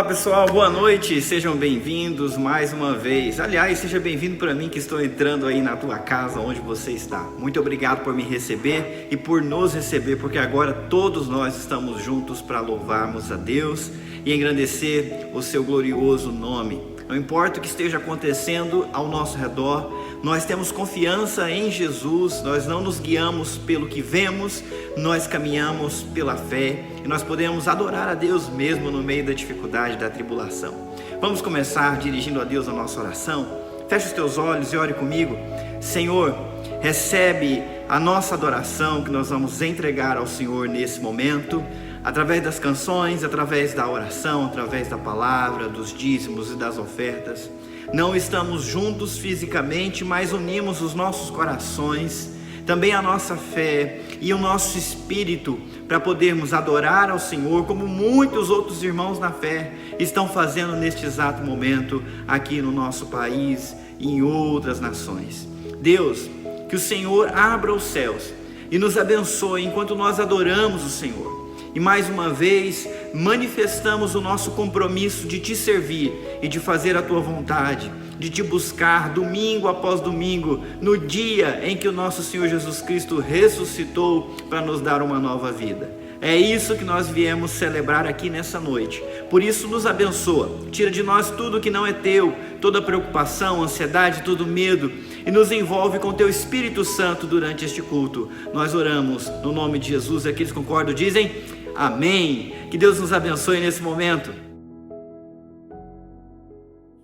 Olá pessoal, boa noite, sejam bem-vindos mais uma vez. Aliás, seja bem-vindo para mim que estou entrando aí na tua casa onde você está. Muito obrigado por me receber e por nos receber, porque agora todos nós estamos juntos para louvarmos a Deus e engrandecer o seu glorioso nome. Não importa o que esteja acontecendo ao nosso redor, nós temos confiança em Jesus, nós não nos guiamos pelo que vemos, nós caminhamos pela fé e nós podemos adorar a Deus mesmo no meio da dificuldade, da tribulação. Vamos começar dirigindo a Deus a nossa oração? Feche os teus olhos e ore comigo. Senhor, recebe a nossa adoração que nós vamos entregar ao Senhor nesse momento, através das canções, através da oração, através da palavra, dos dízimos e das ofertas. Não estamos juntos fisicamente, mas unimos os nossos corações, também a nossa fé e o nosso espírito, para podermos adorar ao Senhor, como muitos outros irmãos na fé estão fazendo neste exato momento, aqui no nosso país e em outras nações. Deus, que o Senhor abra os céus e nos abençoe enquanto nós adoramos o Senhor. E mais uma vez manifestamos o nosso compromisso de te servir e de fazer a tua vontade, de te buscar domingo após domingo, no dia em que o nosso Senhor Jesus Cristo ressuscitou para nos dar uma nova vida. É isso que nós viemos celebrar aqui nessa noite. Por isso nos abençoa, tira de nós tudo que não é teu, toda preocupação, ansiedade, todo medo, e nos envolve com teu Espírito Santo durante este culto. Nós oramos no nome de Jesus, e aqueles que concordam dizem amém. Que Deus nos abençoe nesse momento.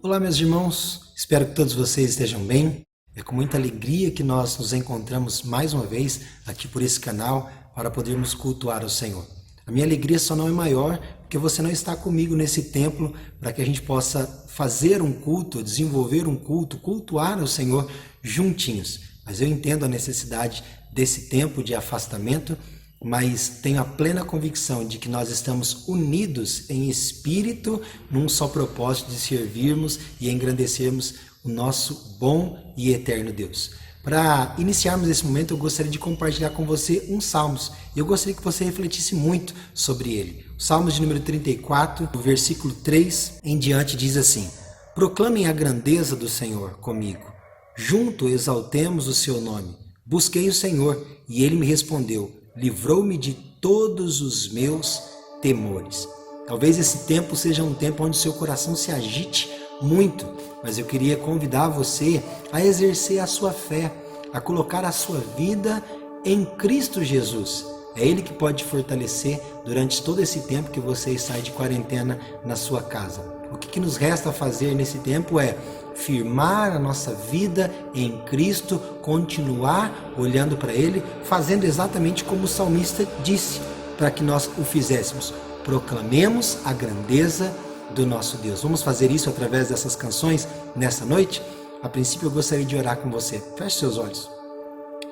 Olá meus irmãos, espero que todos vocês estejam bem. É com muita alegria que nós nos encontramos mais uma vez aqui por esse canal para podermos cultuar o Senhor. A minha alegria só não é maior porque você não está comigo nesse templo para que a gente possa fazer um culto, desenvolver um culto, cultuar o Senhor juntinhos. Mas eu entendo a necessidade desse tempo de afastamento, mas tenho a plena convicção de que nós estamos unidos em espírito num só propósito de servirmos e engrandecermos o nosso bom e eterno Deus. Para iniciarmos esse momento, eu gostaria de compartilhar com você um Salmos, e eu gostaria que você refletisse muito sobre ele. O Salmos de número 34, o versículo 3 em diante diz assim: proclamem a grandeza do Senhor comigo, junto exaltemos o seu nome. Busquei o Senhor e ele me respondeu, livrou-me de todos os meus temores. Talvez esse tempo seja um tempo onde seu coração se agite muito, mas eu queria convidar você a exercer a sua fé, a colocar a sua vida em Cristo Jesus. É Ele que pode te fortalecer durante todo esse tempo que você está de quarentena na sua casa. O que nos resta fazer nesse tempo é firmar a nossa vida em Cristo, continuar olhando para Ele, fazendo exatamente como o salmista disse, para que nós o fizéssemos. Proclamemos a grandeza do nosso Deus. Vamos fazer isso através dessas canções nessa noite? A princípio eu gostaria de orar com você. Feche seus olhos.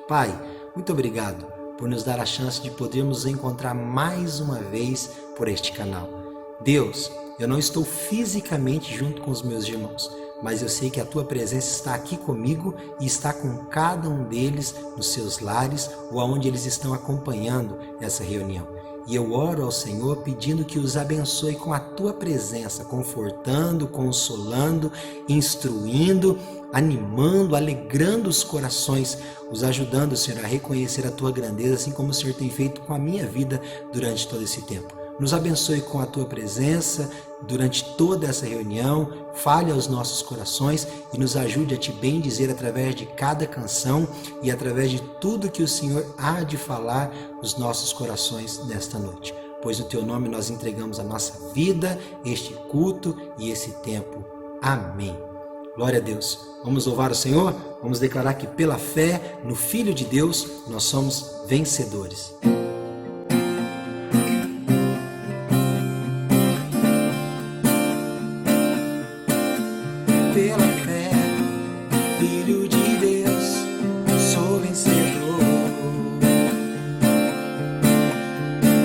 Pai, muito obrigado por nos dar a chance de podermos nos encontrar mais uma vez por este canal. Deus, eu não estou fisicamente junto com os meus irmãos, mas eu sei que a tua presença está aqui comigo e está com cada um deles nos seus lares ou aonde eles estão acompanhando essa reunião. E eu oro ao Senhor pedindo que os abençoe com a tua presença, confortando, consolando, instruindo, animando, alegrando os corações, os ajudando, Senhor, a reconhecer a tua grandeza, assim como o Senhor tem feito com a minha vida durante todo esse tempo. Nos abençoe com a tua presença durante toda essa reunião, fale aos nossos corações e nos ajude a te bendizer através de cada canção e através de tudo que o Senhor há de falar nos nossos corações nesta noite. Pois no teu nome nós entregamos a nossa vida, este culto e esse tempo. Amém. Glória a Deus. Vamos louvar o Senhor? Vamos declarar que pela fé no Filho de Deus nós somos vencedores. Pela fé, Filho de Deus, sou vencedor.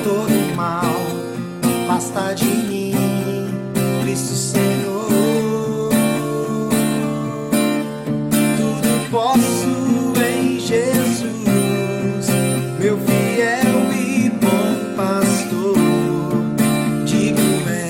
Todo mal afasta de mim, Cristo Senhor. Tudo posso em Jesus, meu fiel e bom pastor. Digno é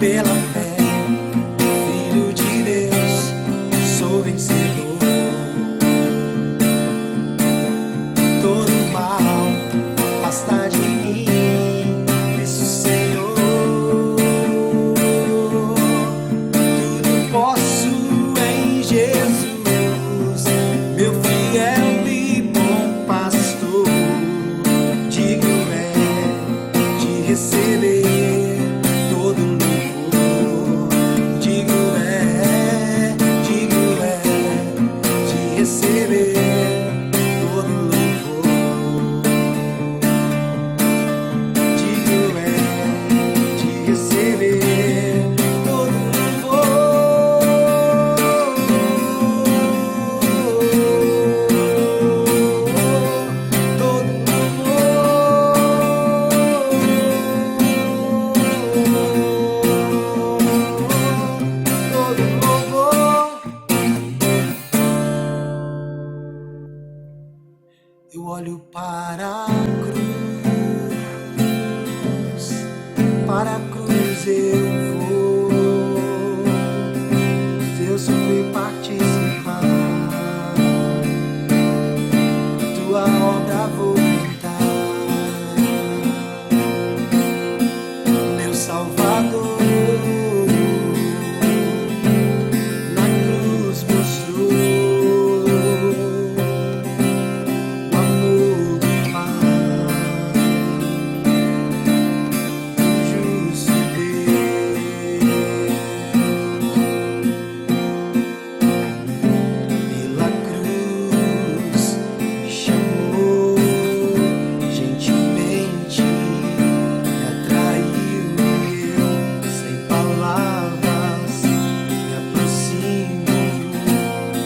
pela fé, Filho de Deus, sou vencedor. Todo mal afasta de mim, Cristo Senhor. Tudo posso em Jesus, meu fiel e bom pastor. Digo é de receber todo louvor. Digo é de receber todo louvor. Digo é de receber todo Eu olho para a cruz eu vou. Se eu sofrer participar, tua obra vou cantar. Meu Salvador na cruz mostrou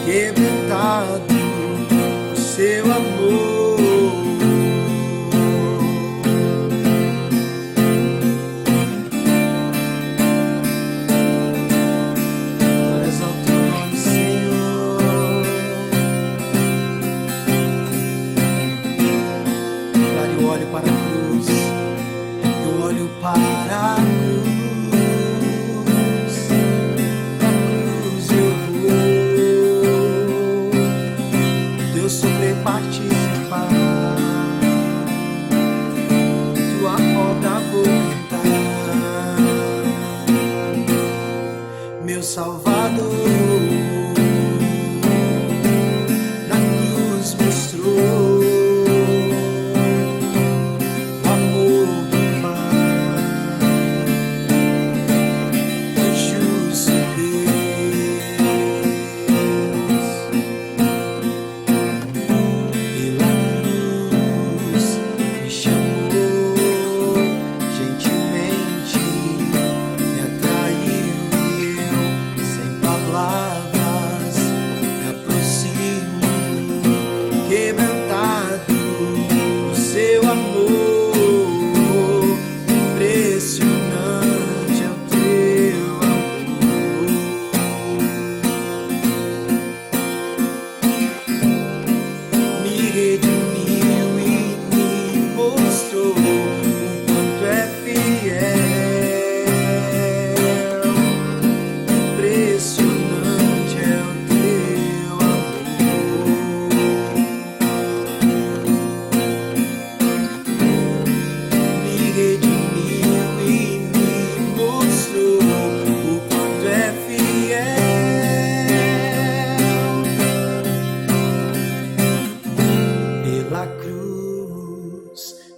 quebrantado o seu amor. Glória ao teu nome, Senhor. Cara, eu olho para a cruz, eu olho para a cruz. Sobre participar, tua obra vou cantar. Meu Salvador na cruz mostrou o amor do Pai, o justo quebrantado o seu amor, impressionante é o teu amor. Me redimiu e me mostrou o quanto é fiel, impressionante é o teu amor.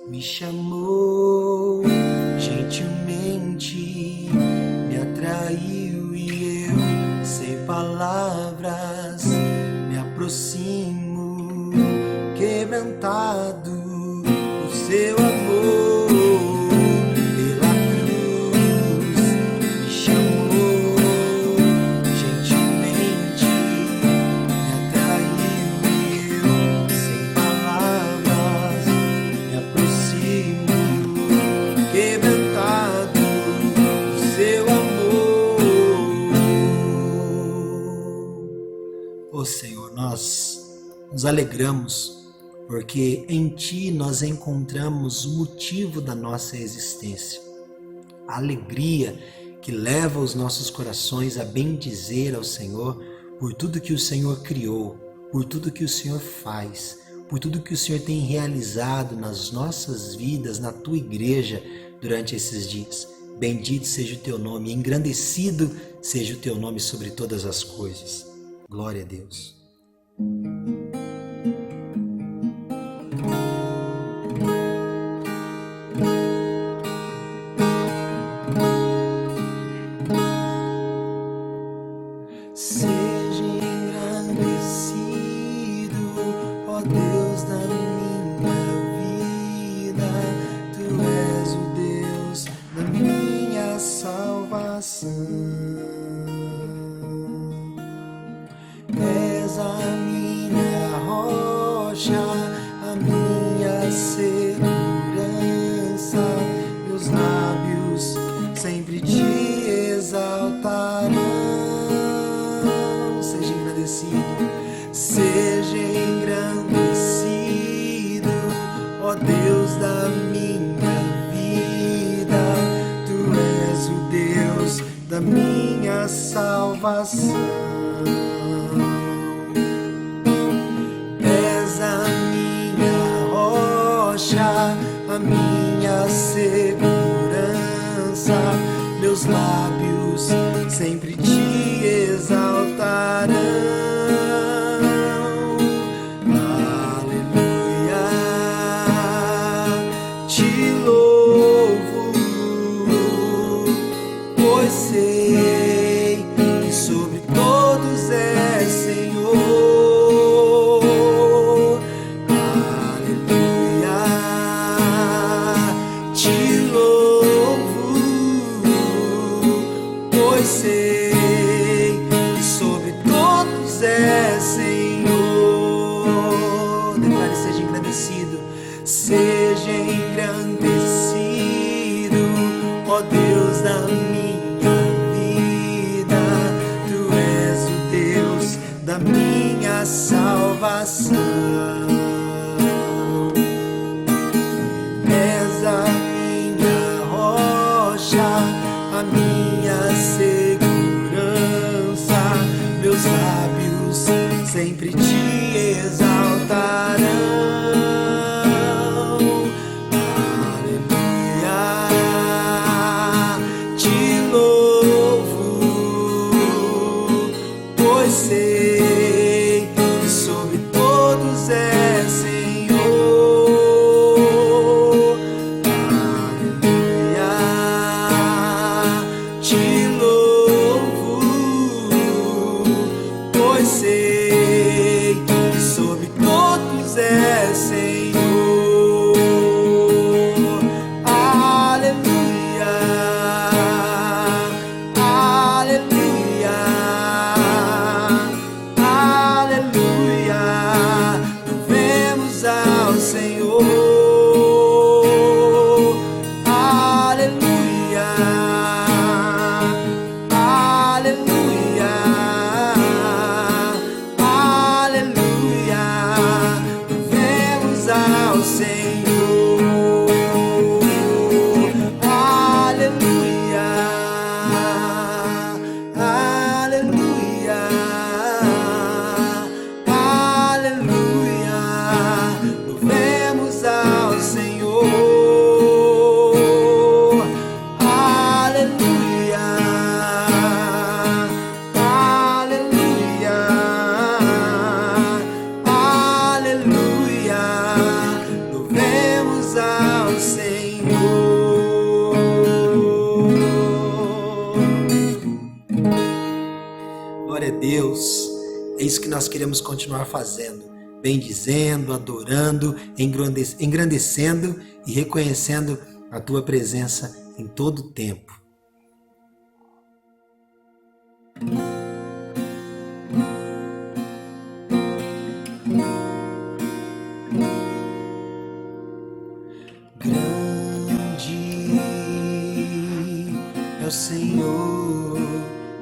Me chamou gentilmente, me atraiu e eu, sem palavras, me aproximo, quebrantado o seu amor. Pela cruz me chamou gentilmente, me atraiu e eu, sem palavras, me aproximo, quebrantado o seu amor. Ó Senhor, nós nos alegramos porque em Ti nós encontramos o motivo da nossa existência. A alegria que leva os nossos corações a bendizer ao Senhor por tudo que o Senhor criou, por tudo que o Senhor faz, por tudo que o Senhor tem realizado nas nossas vidas, na tua igreja durante esses dias. Bendito seja o teu nome, engrandecido seja o teu nome sobre todas as coisas. Glória a Deus. Seja engrandecido, ó Deus da minha vida. Tu és o Deus da minha salvação. És a minha rocha, a minha segurança. Meus lábios sempre te exaltarão. Seja engrandecido, ó Deus da minha vida. Tu és o Deus da minha salvação. És a minha rocha, a minha segurança. Meus lábios sempre te exaltarão. Sei que sobre todos é Senhor. Aleluia, te louvo, pois sei que sobre todos é Senhor. Declare: seja engrandecido, seja engrandecido, ó Deus da minha da minha salvação. És a minha rocha, a minha segurança. Meus lábios sempre te exaltarão. Aleluia, te louvo, pois sei é Senhor. Aleluia, te louvo, pois sei que sobre todos é Senhor. Aleluia, aleluia, aleluia. Ao Senhor, aleluia, aleluia, aleluia. Vemos ao Senhor, aleluia, aleluia, aleluia. Vemos ao Senhor, aleluia, aleluia, aleluia. Vemos ao Senhor. Glória a Deus. É isso que nós queremos continuar fazendo. Bendizendo, adorando, engrandecendo e reconhecendo a tua presença em todo o tempo. Grande é o Senhor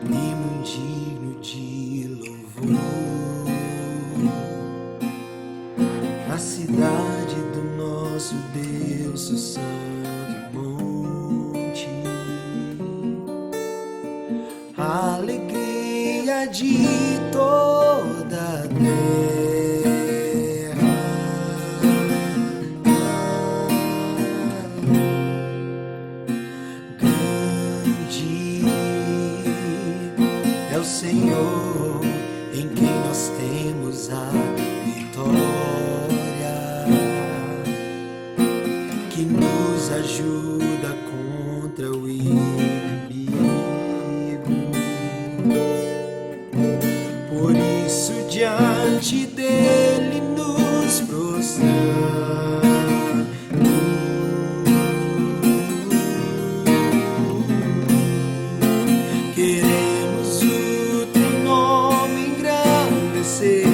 e muito digno de louvor. A cidade do nosso Deus, o santo monte. alegria de toda a terra. Grande é o Senhor, em quem nós temos a vitória, que nos ajuda contra o inimigo. Por isso diante dele nos prostramos. Queremos o teu nome engrandecer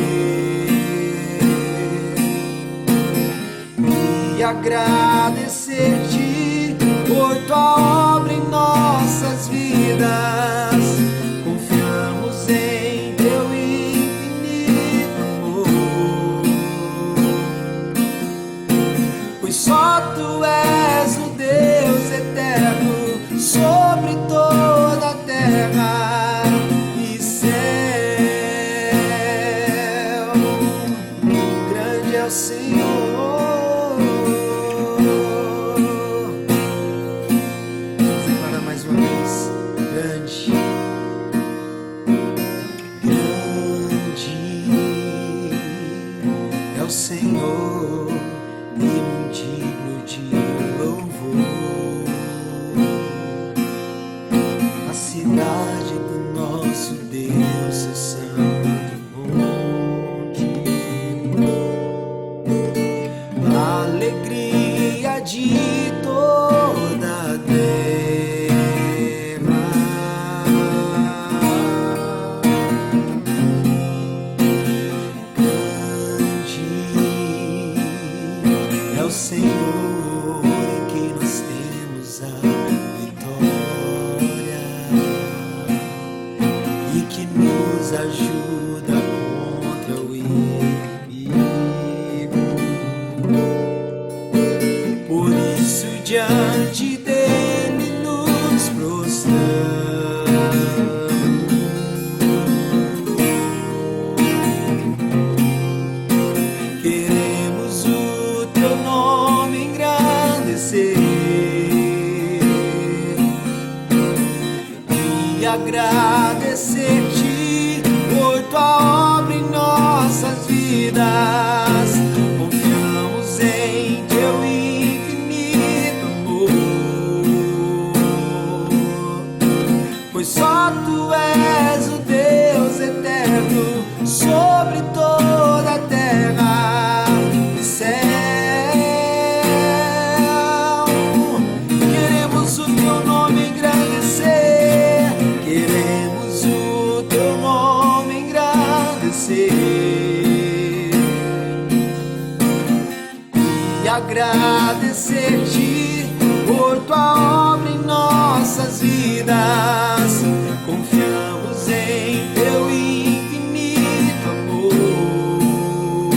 e agradecer-te por tua obra em nossas vidas. Confiamos em teu infinito amor, pois só tu és o Deus eterno sobre toda a terra e céu. Grande é o Senhor. Declara mais uma vez. Grande, grande é o Senhor e muito digno de louvor. A cidade do nosso Deus, seu santo monte, a alegria de toda a terra. Grande é o Senhor, em quem nós temos a vitória e que nos ajuda contra o inimigo. Por isso diante dele nos prostramos. Queremos o teu nome engrandecer e agradecer-te por tua obra em nossas vidas. Confiamos em teu infinito amor, pois só tu és o Deus eterno sobre toda a terra e céu. Queremos o teu nome engrandecer, queremos o teu nome engrandecer e agradecer-te por tua obra em nossas vidas. Confiamos em teu infinito amor,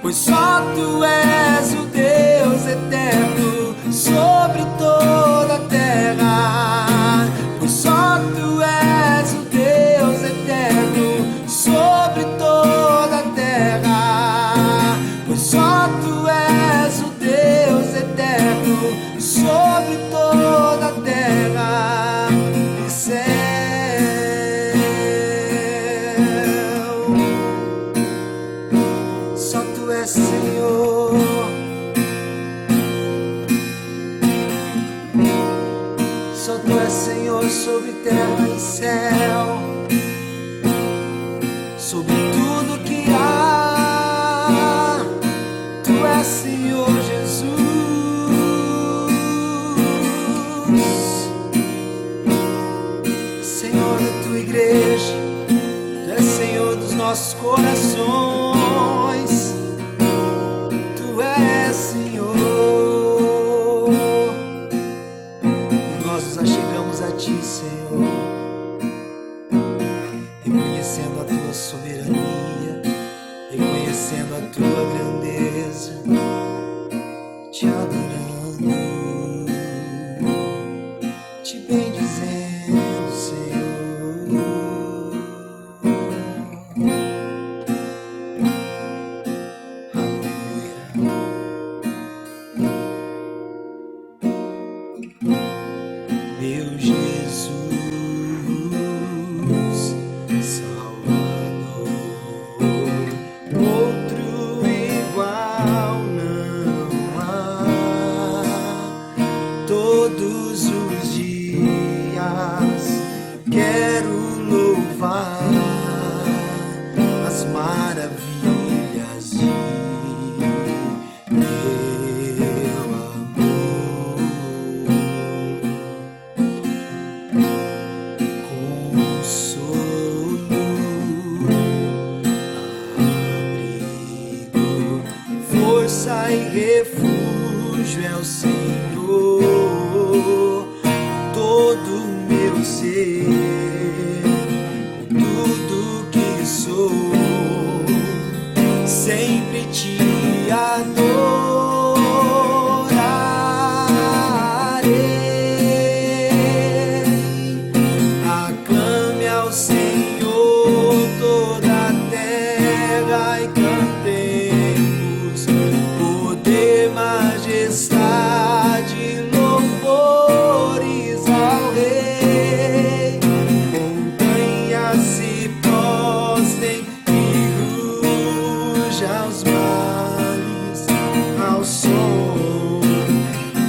pois só tu és o Deus eterno sobre toda a terra. Pois só tu és o Deus eterno sobre toda a terra. Pois só tu és o Deus eterno sobre toda a terra e céu. Só tu és Senhor. Só tu és Senhor sobre terra e céu, sobre tudo que há. Tu és Senhor Jesus. Senhor da tua igreja, tu és Senhor dos nossos corações. Tu és Senhor. Nós nos achegamos a ti, Senhor, reconhecendo a tua soberania, reconhecendo a tua grandeza, te adorando, te bendizendo, Senhor. meu Jesus, Salvador. Outro igual não há. Todos os dias quero louvar as maravilhas de teu amor. Consolo, abrigo, força e refúgio é o Senhor. Todo o meu ser, tudo que sou, sempre te adorarei. Aclame ao Senhor toda a terra e cantemos poder, majestade, louvores ao Rei. Montanhas se prostrem e ruja os mares ao som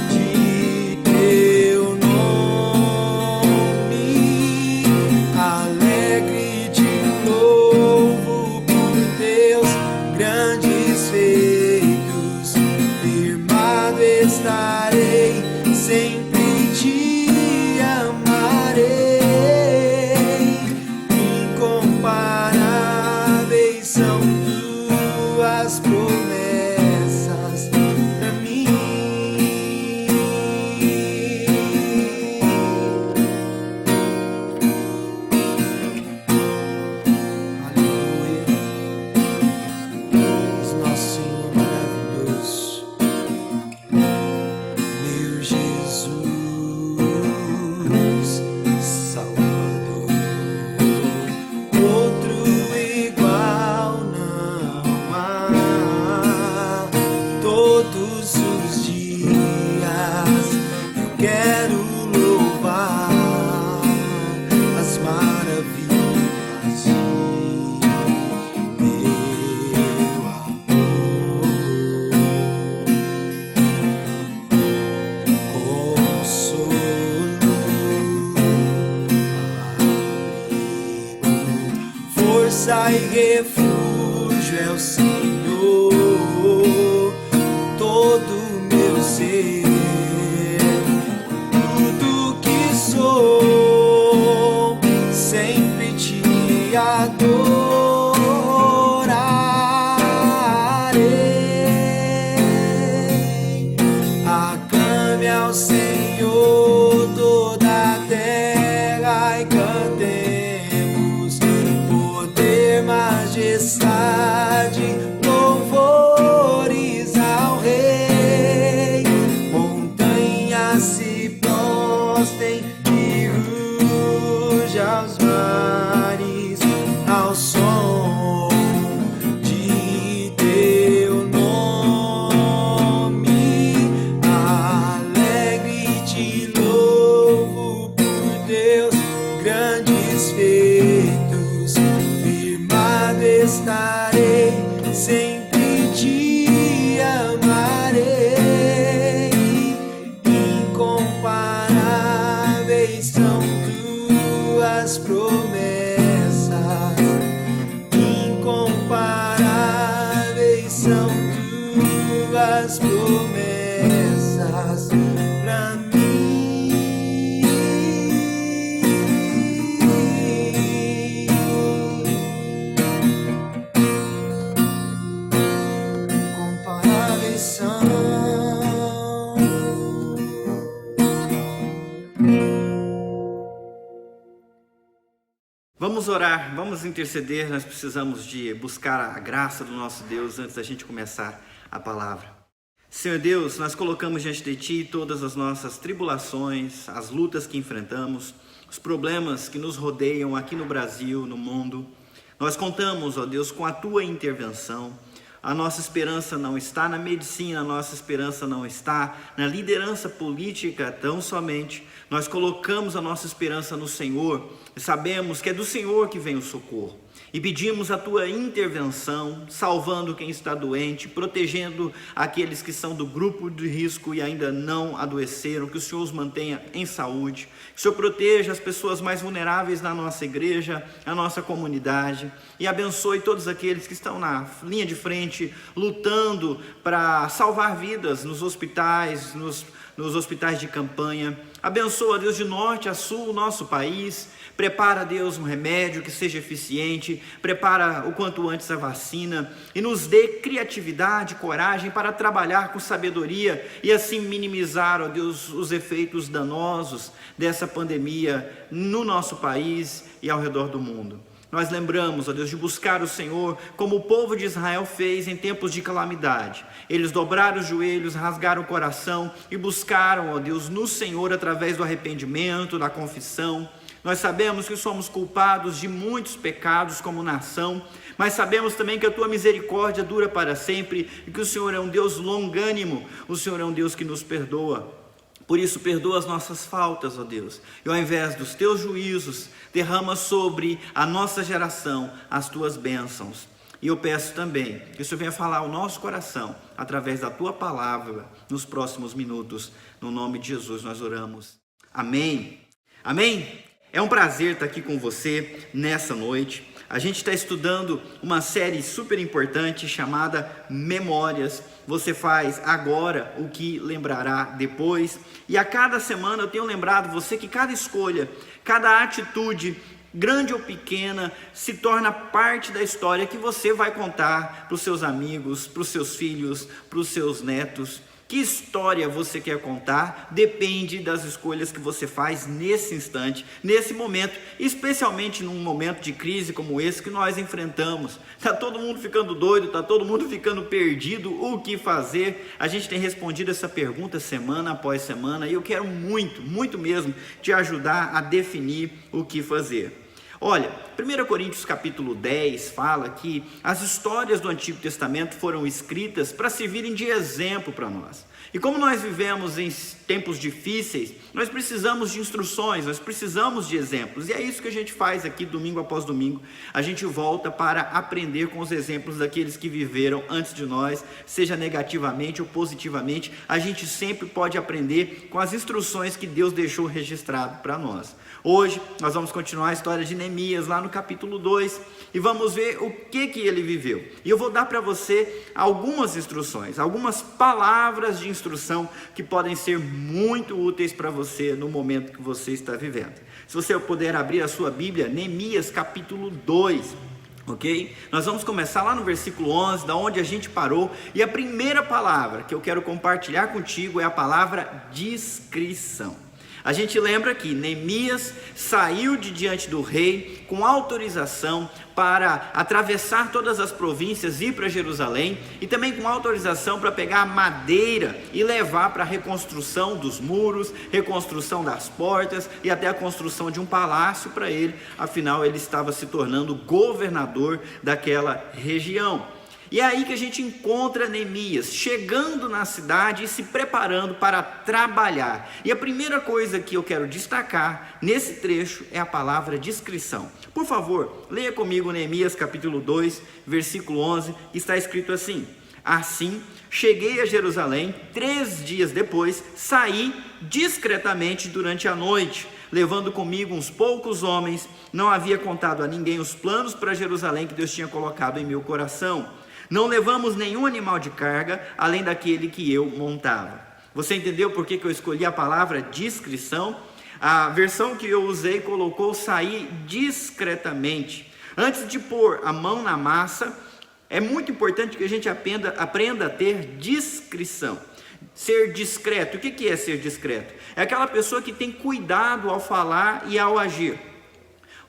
de teu nome. Alegre de novo por teus grandes feitos, firmado estarei, sempre te amarei. Incomparáveis são tuas promessas pra mim. Aleluia, és nosso Senhor maravilhoso, meu Jesus, Salvador. Outro igual não há. Todos os dias eu quero louvar as maravilhas de teu amor. Consolo, abrigo, força e refúgio é o Senhor. Todo o meu ser, tudo que sou, sempre te adorarei. Aclame ao Senhor toda a terra e cantemos poder, majestade, louvores ao Rei. Montanhas se prostrem e ruja os mares ao som de teu nome. Alegre te louvo por teus grandes feitos, firmado estarei, sempre te amarei. Incomparáveis são tuas promessas, incomparáveis são tuas promessas pra mim. Incomparáveis são. Vamos orar, vamos interceder. Nós precisamos de buscar a graça do nosso Deus antes da gente começar a palavra. Senhor Deus, nós colocamos diante de Ti todas as nossas tribulações, as lutas que enfrentamos, os problemas que nos rodeiam aqui no Brasil, no mundo. Nós contamos, ó Deus, com a Tua intervenção. A nossa esperança não está na medicina, a nossa esperança não está na liderança política tão somente. Nós colocamos a nossa esperança no Senhor e sabemos que é do Senhor que vem o socorro. E pedimos a tua intervenção, salvando quem está doente, protegendo aqueles que são do grupo de risco e ainda não adoeceram, que o Senhor os mantenha em saúde, que o Senhor proteja as pessoas mais vulneráveis na nossa igreja, na nossa comunidade, e abençoe todos aqueles que estão na linha de frente, lutando para salvar vidas nos hospitais, nos hospitais de campanha. Abençoa, Deus, de norte a sul o nosso país. Prepara, Deus, um remédio que seja eficiente, prepara o quanto antes a vacina e nos dê criatividade, coragem para trabalhar com sabedoria e assim minimizar, ó Deus, os efeitos danosos dessa pandemia no nosso país e ao redor do mundo. Nós lembramos, ó Deus, de buscar o Senhor como o povo de Israel fez em tempos de calamidade. Eles dobraram os joelhos, rasgaram o coração e buscaram, ó Deus, no Senhor através do arrependimento, da confissão. Nós sabemos que somos culpados de muitos pecados como nação, mas sabemos também que a tua misericórdia dura para sempre e que o Senhor é um Deus longânimo, o Senhor é um Deus que nos perdoa. Por isso, perdoa as nossas faltas, ó Deus, e ao invés dos teus juízos, derrama sobre a nossa geração as tuas bênçãos. E eu peço também que o Senhor venha falar ao nosso coração, através da tua palavra, nos próximos minutos. No nome de Jesus nós oramos. Amém. Amém. É um prazer estar aqui com você nessa noite. A gente está estudando uma série super importante chamada Memórias. Você faz agora o que lembrará depois. E a cada semana eu tenho lembrado você que cada escolha, cada atitude, grande ou pequena, se torna parte da história que você vai contar para os seus amigos, para os seus filhos, para os seus netos. Que história você quer contar depende das escolhas que você faz nesse instante, nesse momento, especialmente num momento de crise como esse que nós enfrentamos. Está todo mundo ficando doido, está todo mundo ficando perdido, o que fazer? A gente tem respondido essa pergunta semana após semana e eu quero muito, muito mesmo te ajudar a definir o que fazer. Olha, 1 Coríntios capítulo 10 fala que as histórias do Antigo Testamento foram escritas para servirem de exemplo para nós. E como nós vivemos em tempos difíceis, nós precisamos de instruções, nós precisamos de exemplos. E é isso que a gente faz aqui domingo após domingo. A gente volta para aprender com os exemplos daqueles que viveram antes de nós, seja negativamente ou positivamente. A gente sempre pode aprender com as instruções que Deus deixou registrado para nós. Hoje nós vamos continuar a história de Neemias lá no capítulo 2 e vamos ver o que ele viveu. E eu vou dar para você algumas instruções, algumas palavras de instrução que podem ser muito úteis para você no momento que você está vivendo. Se você puder abrir a sua Bíblia, Neemias capítulo 2. Ok? Nós vamos começar lá no versículo 11, da onde a gente parou, e a primeira palavra que eu quero compartilhar contigo é a palavra discrição. A gente lembra que Neemias saiu de diante do rei com autorização para atravessar todas as províncias e ir para Jerusalém, e também com autorização para pegar madeira e levar para a reconstrução dos muros, reconstrução das portas e até a construção de um palácio para ele, afinal ele estava se tornando governador daquela região. E é aí que a gente encontra Neemias chegando na cidade e se preparando para trabalhar. E a primeira coisa que eu quero destacar nesse trecho é a palavra discrição. Por favor, leia comigo Neemias capítulo 2, versículo 11, que está escrito assim: Assim, cheguei a Jerusalém, 3 dias depois, saí discretamente durante a noite, levando comigo uns poucos homens. Não havia contado a ninguém os planos para Jerusalém que Deus tinha colocado em meu coração. Não levamos nenhum animal de carga, além daquele que eu montava. Você entendeu por que eu escolhi a palavra discrição? A versão que eu usei colocou sair discretamente. Antes de pôr a mão na massa, é muito importante que a gente aprenda a ter discrição. Ser discreto. O que é ser discreto? É aquela pessoa que tem cuidado ao falar e ao agir.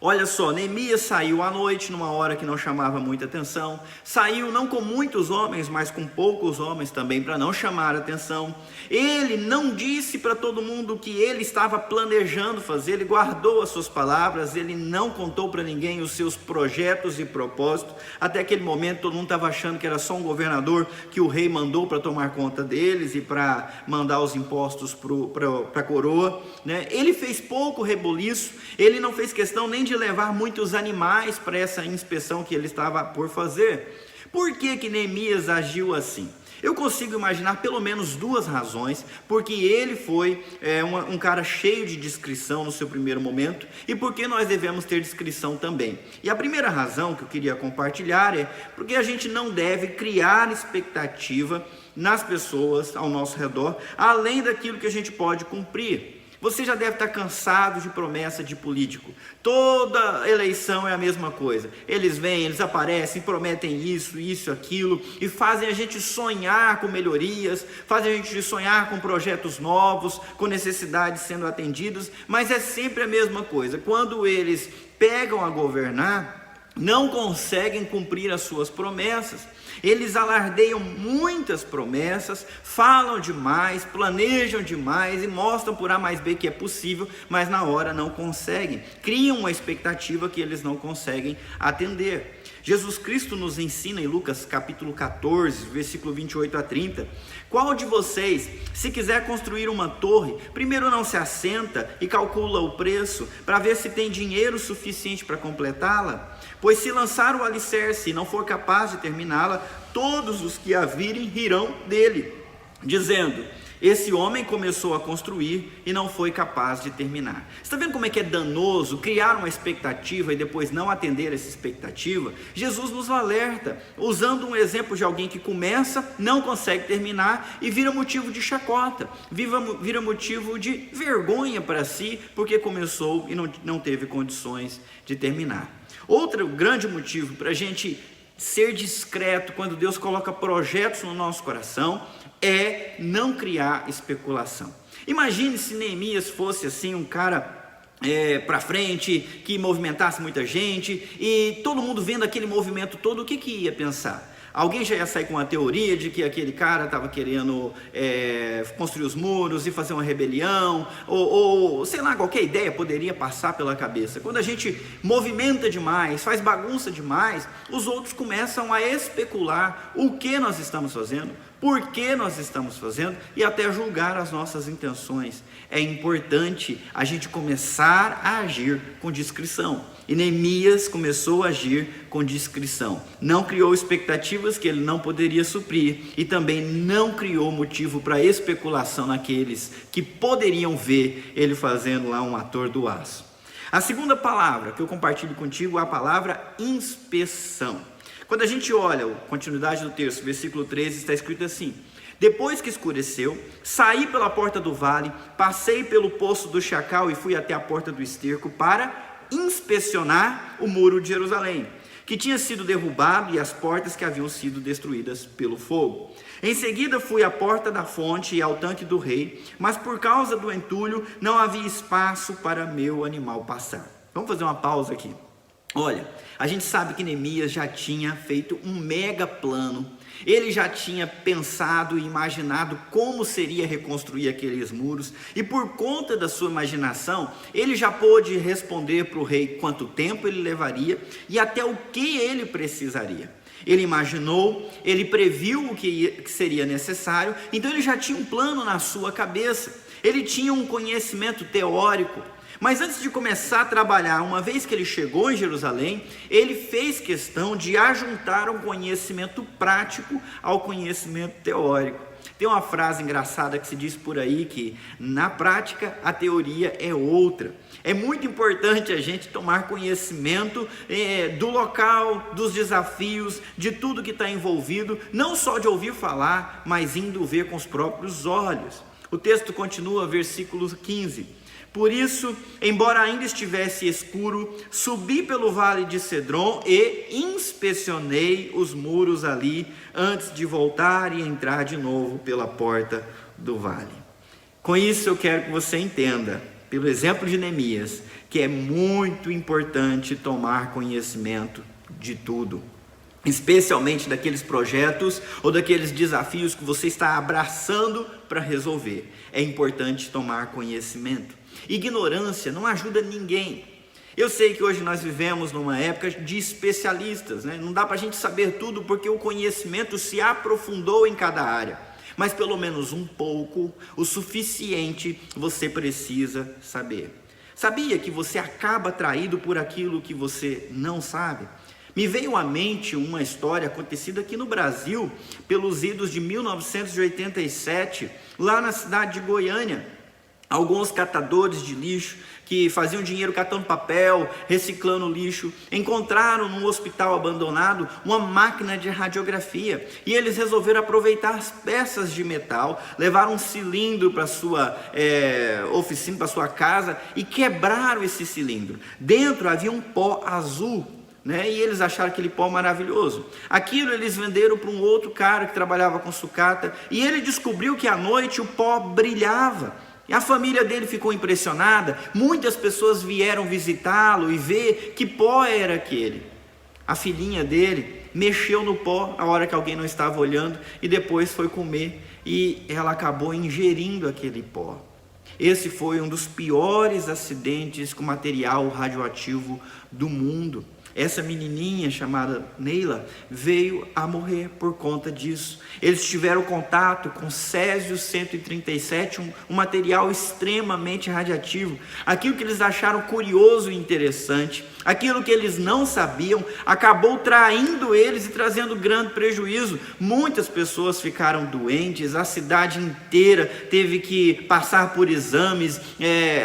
Olha só, Neemias saiu à noite, numa hora que não chamava muita atenção. Saiu não com muitos homens, mas com poucos homens também, para não chamar atenção. Ele não disse para todo mundo o que ele estava planejando fazer. Ele guardou as suas palavras, ele não contou para ninguém os seus projetos e propósitos. Até aquele momento todo mundo estava achando que era só um governador que o rei mandou para tomar conta deles e para mandar os impostos para a coroa, né? Ele fez pouco reboliço, ele não fez questão nem de levar muitos animais para essa inspeção que ele estava por fazer. Por que Neemias agiu assim? Eu consigo imaginar pelo menos duas razões, porque ele foi um cara cheio de discrição no seu primeiro momento, e porque nós devemos ter discrição também. E a primeira razão que eu queria compartilhar é porque a gente não deve criar expectativa nas pessoas ao nosso redor, além daquilo que a gente pode cumprir. Você já deve estar cansado de promessa de político. Toda eleição é a mesma coisa. Eles vêm, eles aparecem, prometem isso, aquilo, e fazem a gente sonhar com melhorias, fazem a gente sonhar com projetos novos, com necessidades sendo atendidas, mas é sempre a mesma coisa. Quando eles pegam a governar, não conseguem cumprir as suas promessas. Eles alardeiam muitas promessas, falam demais, planejam demais e mostram por A mais B que é possível, mas na hora não conseguem. Criam uma expectativa que eles não conseguem atender. Jesus Cristo nos ensina em Lucas capítulo 14, versículo 28 a 30, qual de vocês, se quiser construir uma torre, primeiro não se assenta e calcula o preço, para ver se tem dinheiro suficiente para completá-la? Pois se lançar o alicerce e não for capaz de terminá-la, todos os que a virem rirão dele, dizendo: esse homem começou a construir e não foi capaz de terminar. Está vendo como é que é danoso criar uma expectativa e depois não atender essa expectativa? Jesus nos alerta, usando um exemplo de alguém que começa, não consegue terminar e vira motivo de chacota, vira motivo de vergonha para si, porque começou e não teve condições de terminar. Outro grande motivo para a gente ser discreto quando Deus coloca projetos no nosso coração é não criar especulação. Imagine se Neemias fosse assim um cara para frente, que movimentasse muita gente, e todo mundo vendo aquele movimento todo, o que ia pensar? Alguém já ia sair com a teoria de que aquele cara estava querendo construir os muros e fazer uma rebelião, ou sei lá, qualquer ideia poderia passar pela cabeça. Quando a gente movimenta demais, faz bagunça demais, os outros começam a especular o que nós estamos fazendo, por que nós estamos fazendo e até julgar as nossas intenções. É importante a gente começar a agir com discrição. E Neemias começou a agir com discrição. Não criou expectativas que ele não poderia suprir e também não criou motivo para especulação naqueles que poderiam ver ele fazendo lá um ator do aço. A segunda palavra que eu compartilho contigo é a palavra inspeção. Quando a gente olha a continuidade do texto, versículo 13, está escrito assim: depois que escureceu, saí pela porta do vale, passei pelo poço do chacal e fui até a porta do esterco para inspecionar o muro de Jerusalém, que tinha sido derrubado, e as portas que haviam sido destruídas pelo fogo. Em seguida fui à porta da fonte e ao tanque do rei, mas por causa do entulho não havia espaço para meu animal passar. Vamos fazer uma pausa aqui. Olha, a gente sabe que Neemias já tinha feito um mega plano. Ele já tinha pensado e imaginado como seria reconstruir aqueles muros, e por conta da sua imaginação, ele já pôde responder para o rei quanto tempo ele levaria e até o que ele precisaria. Ele imaginou, ele previu o que seria necessário, então ele já tinha um plano na sua cabeça, ele tinha um conhecimento teórico. Mas antes de começar a trabalhar, uma vez que ele chegou em Jerusalém, ele fez questão de ajuntar um conhecimento prático ao conhecimento teórico. Tem uma frase engraçada que se diz por aí que na prática a teoria é outra. É muito importante a gente tomar conhecimento do local, dos desafios, de tudo que está envolvido, não só de ouvir falar, mas indo ver com os próprios olhos. O texto continua, versículo 15. Por isso, embora ainda estivesse escuro, subi pelo vale de Cedron e inspecionei os muros ali, antes de voltar e entrar de novo pela porta do vale. Com isso eu quero que você entenda pelo exemplo de Neemias, que é muito importante tomar conhecimento de tudo, especialmente daqueles projetos ou daqueles desafios que você está abraçando para resolver. É importante tomar conhecimento. Ignorância não ajuda ninguém. Eu sei que hoje nós vivemos numa época de especialistas, né? Não dá para a gente saber tudo porque o conhecimento se aprofundou em cada área, mas pelo menos um pouco, o suficiente, você precisa saber. Sabia que você acaba atraído por aquilo que você não sabe? Me veio à mente uma história acontecida aqui no Brasil, pelos idos de 1987, lá na cidade de Goiânia. Alguns catadores de lixo que faziam dinheiro catando papel, reciclando lixo, encontraram num hospital abandonado uma máquina de radiografia e eles resolveram aproveitar as peças de metal, levaram um cilindro para sua oficina, para sua casa e quebraram esse cilindro. Dentro havia um pó azul, né? E eles acharam aquele pó maravilhoso. Aquilo eles venderam para um outro cara que trabalhava com sucata e ele descobriu que à noite o pó brilhava. E a família dele ficou impressionada, muitas pessoas vieram visitá-lo e ver que pó era aquele. A filhinha dele mexeu no pó a hora que alguém não estava olhando e depois foi comer e ela acabou ingerindo aquele pó. Esse foi um dos piores acidentes com material radioativo do mundo. Essa menininha chamada Neila veio a morrer por conta disso. Eles tiveram contato com Césio-137, um material extremamente radiativo. Aquilo que eles acharam curioso e interessante, aquilo que eles não sabiam, acabou traindo eles e trazendo grande prejuízo. Muitas pessoas ficaram doentes, a cidade inteira teve que passar por exames.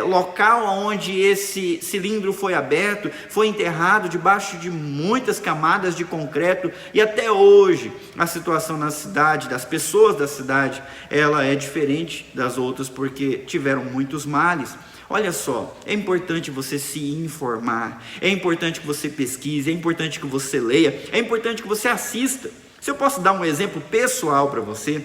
Local onde esse cilindro foi aberto, foi enterrado debaixo de muitas camadas de concreto, e até hoje a situação na cidade, das pessoas da cidade, ela é diferente das outras porque tiveram muitos males. Olha só, é importante você se informar, é importante que você pesquise, é importante que você leia, é importante que você assista. Se eu posso dar um exemplo pessoal para você,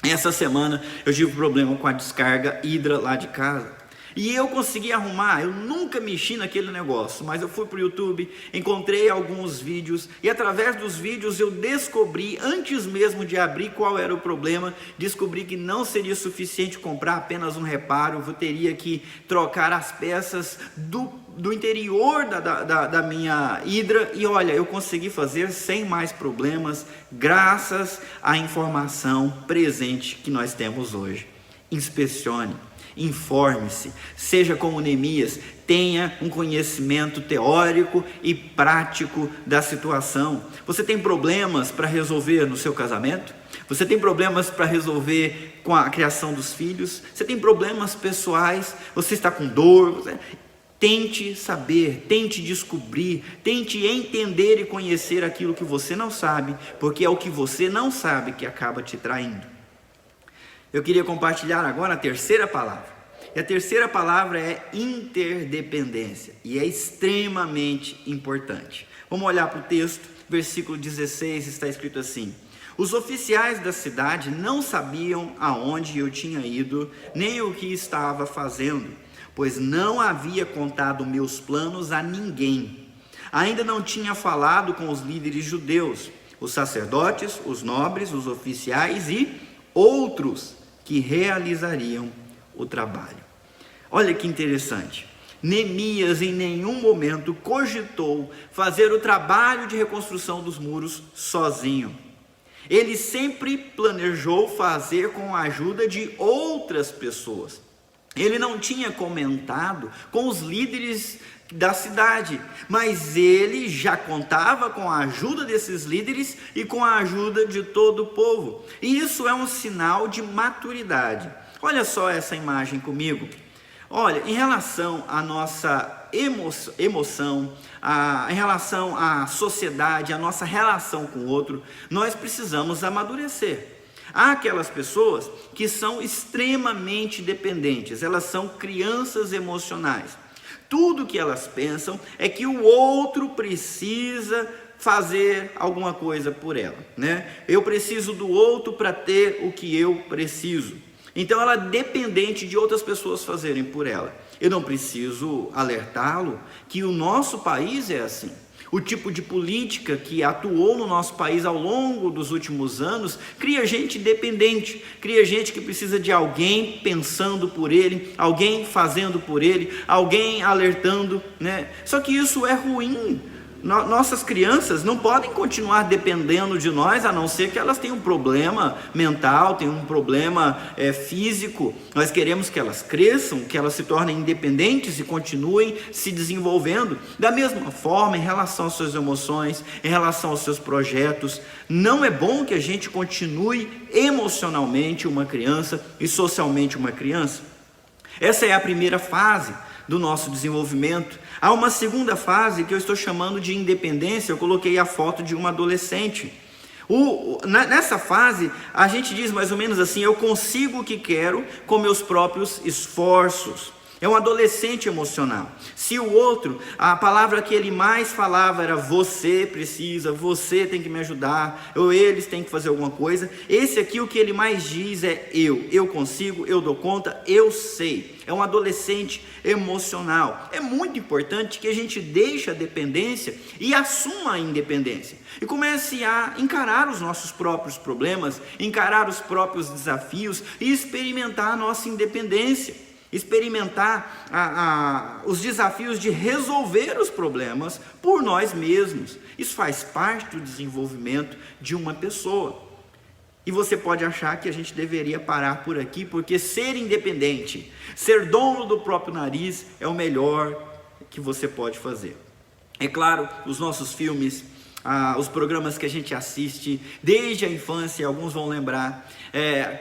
essa semana eu tive um problema com a descarga Hidra lá de casa. E eu consegui arrumar, eu nunca mexi naquele negócio, mas eu fui para o YouTube, encontrei alguns vídeos, e através dos vídeos eu descobri, antes mesmo de abrir qual era o problema, descobri que não seria suficiente comprar apenas um reparo, eu teria que trocar as peças do interior da minha Hidra, e olha, eu consegui fazer sem mais problemas, graças à informação presente que nós temos hoje. Inspecione. Informe-se, seja como Neemias, tenha um conhecimento teórico e prático da situação. Você tem problemas para resolver no seu casamento? Você tem problemas para resolver com a criação dos filhos? Você tem problemas pessoais? Você está com dor? Tente saber, tente descobrir, tente entender e conhecer aquilo que você não sabe, porque é o que você não sabe que acaba te traindo. Eu queria compartilhar agora a terceira palavra. E a terceira palavra é interdependência. E é extremamente importante. Vamos olhar para o texto, versículo 16, está escrito assim: os oficiais da cidade não sabiam aonde eu tinha ido, nem o que estava fazendo, pois não havia contado meus planos a ninguém. Ainda não tinha falado com os líderes judeus, os sacerdotes, os nobres, os oficiais e outros que realizariam o trabalho. Olha que interessante. Neemias em nenhum momento cogitou fazer o trabalho de reconstrução dos muros sozinho. Ele sempre planejou fazer com a ajuda de outras pessoas. Ele não tinha comentado com os líderes da cidade, mas ele já contava com a ajuda desses líderes e com a ajuda de todo o povo. E isso é um sinal de maturidade. Olha só essa imagem comigo. Olha, em relação à nossa emoção, em relação à sociedade, a nossa relação com o outro, nós precisamos amadurecer. Há aquelas pessoas que são extremamente dependentes, elas são crianças emocionais. Tudo que elas pensam é que o outro precisa fazer alguma coisa por ela, né? Eu preciso do outro para ter o que eu preciso. Então ela é dependente de outras pessoas fazerem por ela. Eu não preciso alertá-lo que o nosso país é assim. O tipo de política que atuou no nosso país ao longo dos últimos anos cria gente dependente, cria gente que precisa de alguém pensando por ele, alguém fazendo por ele, alguém alertando, né? Só que isso é ruim. Nossas crianças não podem continuar dependendo de nós, a não ser que elas tenham um problema mental, tenham um problema físico. Nós queremos que elas cresçam, que elas se tornem independentes e continuem se desenvolvendo. Da mesma forma, em relação às suas emoções, em relação aos seus projetos, não é bom que a gente continue emocionalmente uma criança e socialmente uma criança. Essa é a primeira fase do nosso desenvolvimento. Há uma segunda fase que eu estou chamando de independência. Eu coloquei a foto de uma adolescente. Nessa fase, a gente diz mais ou menos assim: eu consigo o que quero com meus próprios esforços. É um adolescente emocional. Se o outro, a palavra que ele mais falava era você precisa, você tem que me ajudar, ou eles têm que fazer alguma coisa, esse aqui o que ele mais diz é eu consigo, eu dou conta, eu sei. É um adolescente emocional. É muito importante que a gente deixe a dependência e assuma a independência. E comece a encarar os nossos próprios problemas, encarar os próprios desafios e experimentar a nossa independência. Experimentar os desafios de resolver os problemas por nós mesmos. Isso faz parte do desenvolvimento de uma pessoa. E você pode achar que a gente deveria parar por aqui, porque ser independente, ser dono do próprio nariz é o melhor que você pode fazer. É claro, os nossos filmes, os programas que a gente assiste desde a infância, alguns vão lembrar,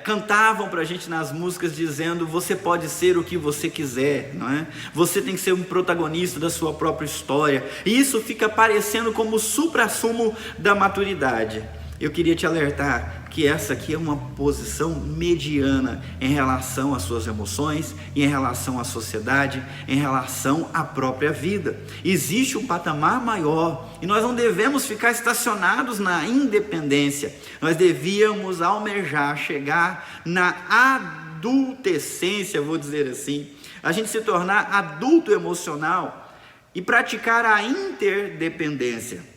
cantavam para a gente nas músicas dizendo: você pode ser o que você quiser, não é? Você tem que ser um protagonista da sua própria história. E isso fica parecendo como o suprassumo da maturidade. Eu queria te alertar que essa aqui é uma posição mediana em relação às suas emoções, em relação à sociedade, em relação à própria vida. Existe um patamar maior e nós não devemos ficar estacionados na independência. Nós devíamos almejar chegar na adultescência, vou dizer assim, a gente se tornar adulto emocional e praticar a interdependência.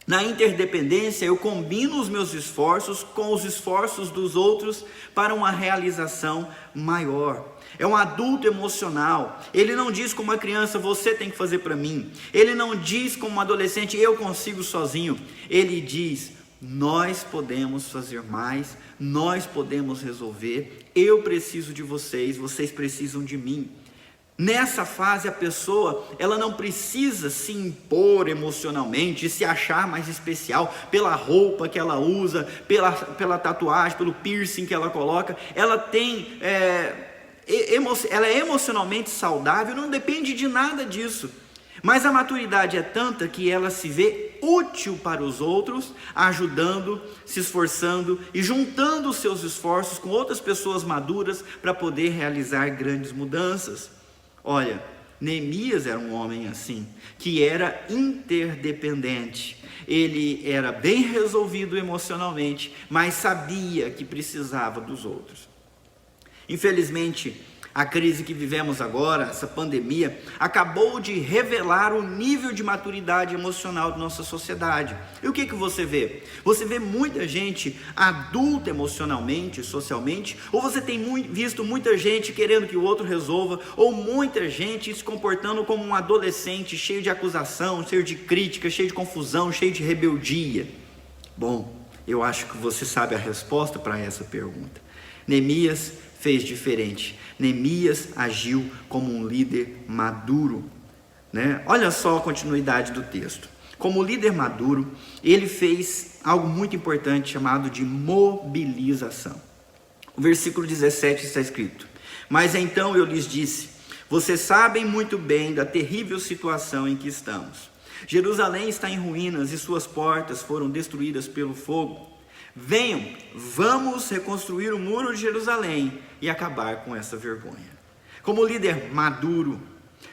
Na interdependência, eu combino os meus esforços com os esforços dos outros para uma realização maior. É um adulto emocional. Ele não diz como uma criança: você tem que fazer para mim. Ele não diz como um adolescente: eu consigo sozinho. Ele diz: nós podemos fazer mais, nós podemos resolver. Eu preciso de vocês, vocês precisam de mim. Nessa fase, a pessoa, ela não precisa se impor emocionalmente, se achar mais especial pela roupa que ela usa, pela tatuagem, pelo piercing que ela coloca. Ela ela é emocionalmente saudável, não depende de nada disso. Mas a maturidade é tanta que ela se vê útil para os outros, ajudando, se esforçando e juntando os seus esforços com outras pessoas maduras para poder realizar grandes mudanças. Olha, Neemias era um homem assim, que era interdependente. Ele era bem resolvido emocionalmente, mas sabia que precisava dos outros. Infelizmente, a crise que vivemos agora, essa pandemia, acabou de revelar o nível de maturidade emocional da nossa sociedade. E o que você vê? Você vê muita gente adulta emocionalmente, socialmente, ou você tem visto muita gente querendo que o outro resolva, ou muita gente se comportando como um adolescente cheio de acusação, cheio de crítica, cheio de confusão, cheio de rebeldia. Bom, eu acho que você sabe a resposta para essa pergunta. Neemias fez diferente. Neemias agiu como um líder maduro, né? Olha só a continuidade do texto. Como líder maduro, ele fez algo muito importante chamado de mobilização. O versículo 17 está escrito: mas então eu lhes disse: vocês sabem muito bem da terrível situação em que estamos. Jerusalém está em ruínas e suas portas foram destruídas pelo fogo. Venham, vamos reconstruir o muro de Jerusalém e acabar com essa vergonha. Como líder maduro,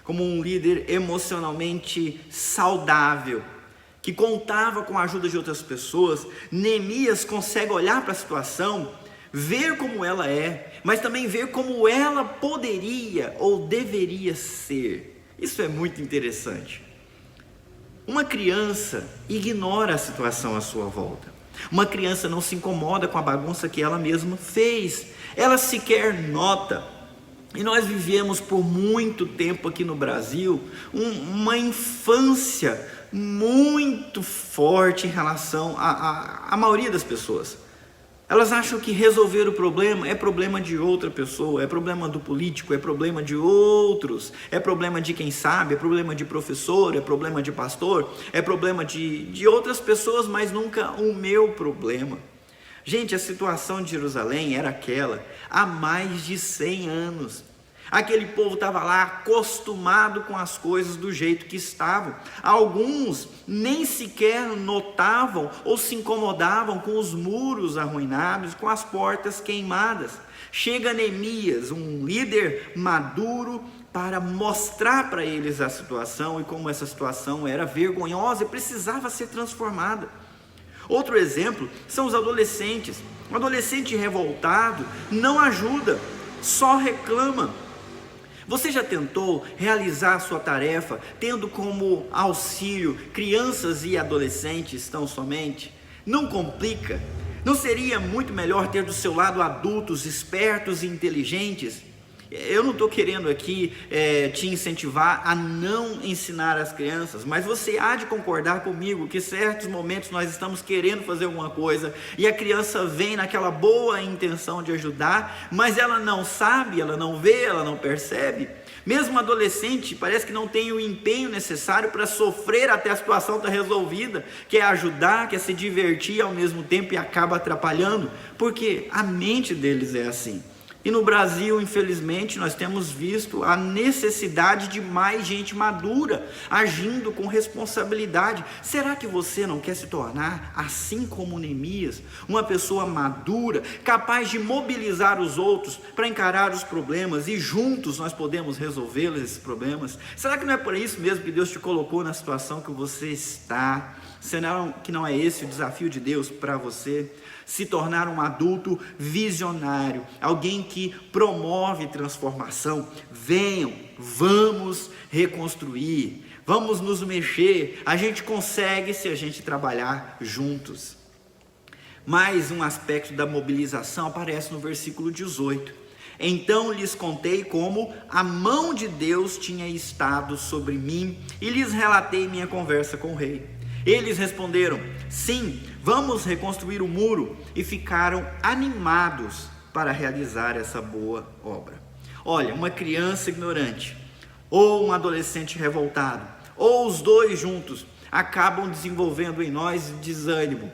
como um líder emocionalmente saudável, que contava com a ajuda de outras pessoas, Neemias consegue olhar para a situação ver como ela é, mas também ver como ela poderia ou deveria ser. Isso é muito interessante. Uma criança ignora a situação à sua volta. Uma criança não se incomoda com a bagunça que ela mesma fez. Ela sequer nota. E nós vivemos por muito tempo aqui no Brasil uma infância muito forte em relação à maioria das pessoas. Elas acham que resolver o problema é problema de outra pessoa, é problema do político, é problema de outros, é problema de quem sabe, é problema de professor, é problema de pastor, é problema de outras pessoas, mas nunca o meu problema. Gente, a situação de Jerusalém era aquela há mais de 100 anos. Aquele povo estava lá acostumado com as coisas do jeito que estavam. Alguns nem sequer notavam ou se incomodavam com os muros arruinados, com as portas queimadas. Chega Neemias, um líder maduro, para mostrar para eles a situação e como essa situação era vergonhosa e precisava ser transformada. Outro exemplo são os adolescentes. Um adolescente revoltado não ajuda, só reclama. Você já tentou realizar a sua tarefa tendo como auxílio crianças e adolescentes tão somente? Não complica? Não seria muito melhor ter do seu lado adultos espertos e inteligentes? Eu não estou querendo aqui te incentivar a não ensinar as crianças, mas você há de concordar comigo que em certos momentos nós estamos querendo fazer alguma coisa e a criança vem naquela boa intenção de ajudar, mas ela não sabe, ela não vê, ela não percebe. Mesmo adolescente parece que não tem o empenho necessário para sofrer até a situação estar resolvida, quer ajudar, quer se divertir ao mesmo tempo e acaba atrapalhando, porque a mente deles é assim. E no Brasil, infelizmente, nós temos visto a necessidade de mais gente madura, agindo com responsabilidade. Será que você não quer se tornar, assim como Neemias, uma pessoa madura, capaz de mobilizar os outros para encarar os problemas e juntos nós podemos resolver esses problemas? Será que não é por isso mesmo que Deus te colocou na situação que você está? Será que não é esse o desafio de Deus para você? Se tornar um adulto visionário, alguém que promove transformação. Venham, vamos reconstruir, vamos nos mexer, a gente consegue se a gente trabalhar juntos. Mais um aspecto da mobilização aparece no versículo 18. Então lhes contei como a mão de Deus tinha estado sobre mim e lhes relatei minha conversa com o rei. Eles responderam: sim, vamos reconstruir o muro, e ficaram animados para realizar essa boa obra. Olha, uma criança ignorante, ou um adolescente revoltado, ou os dois juntos, acabam desenvolvendo em nós desânimo.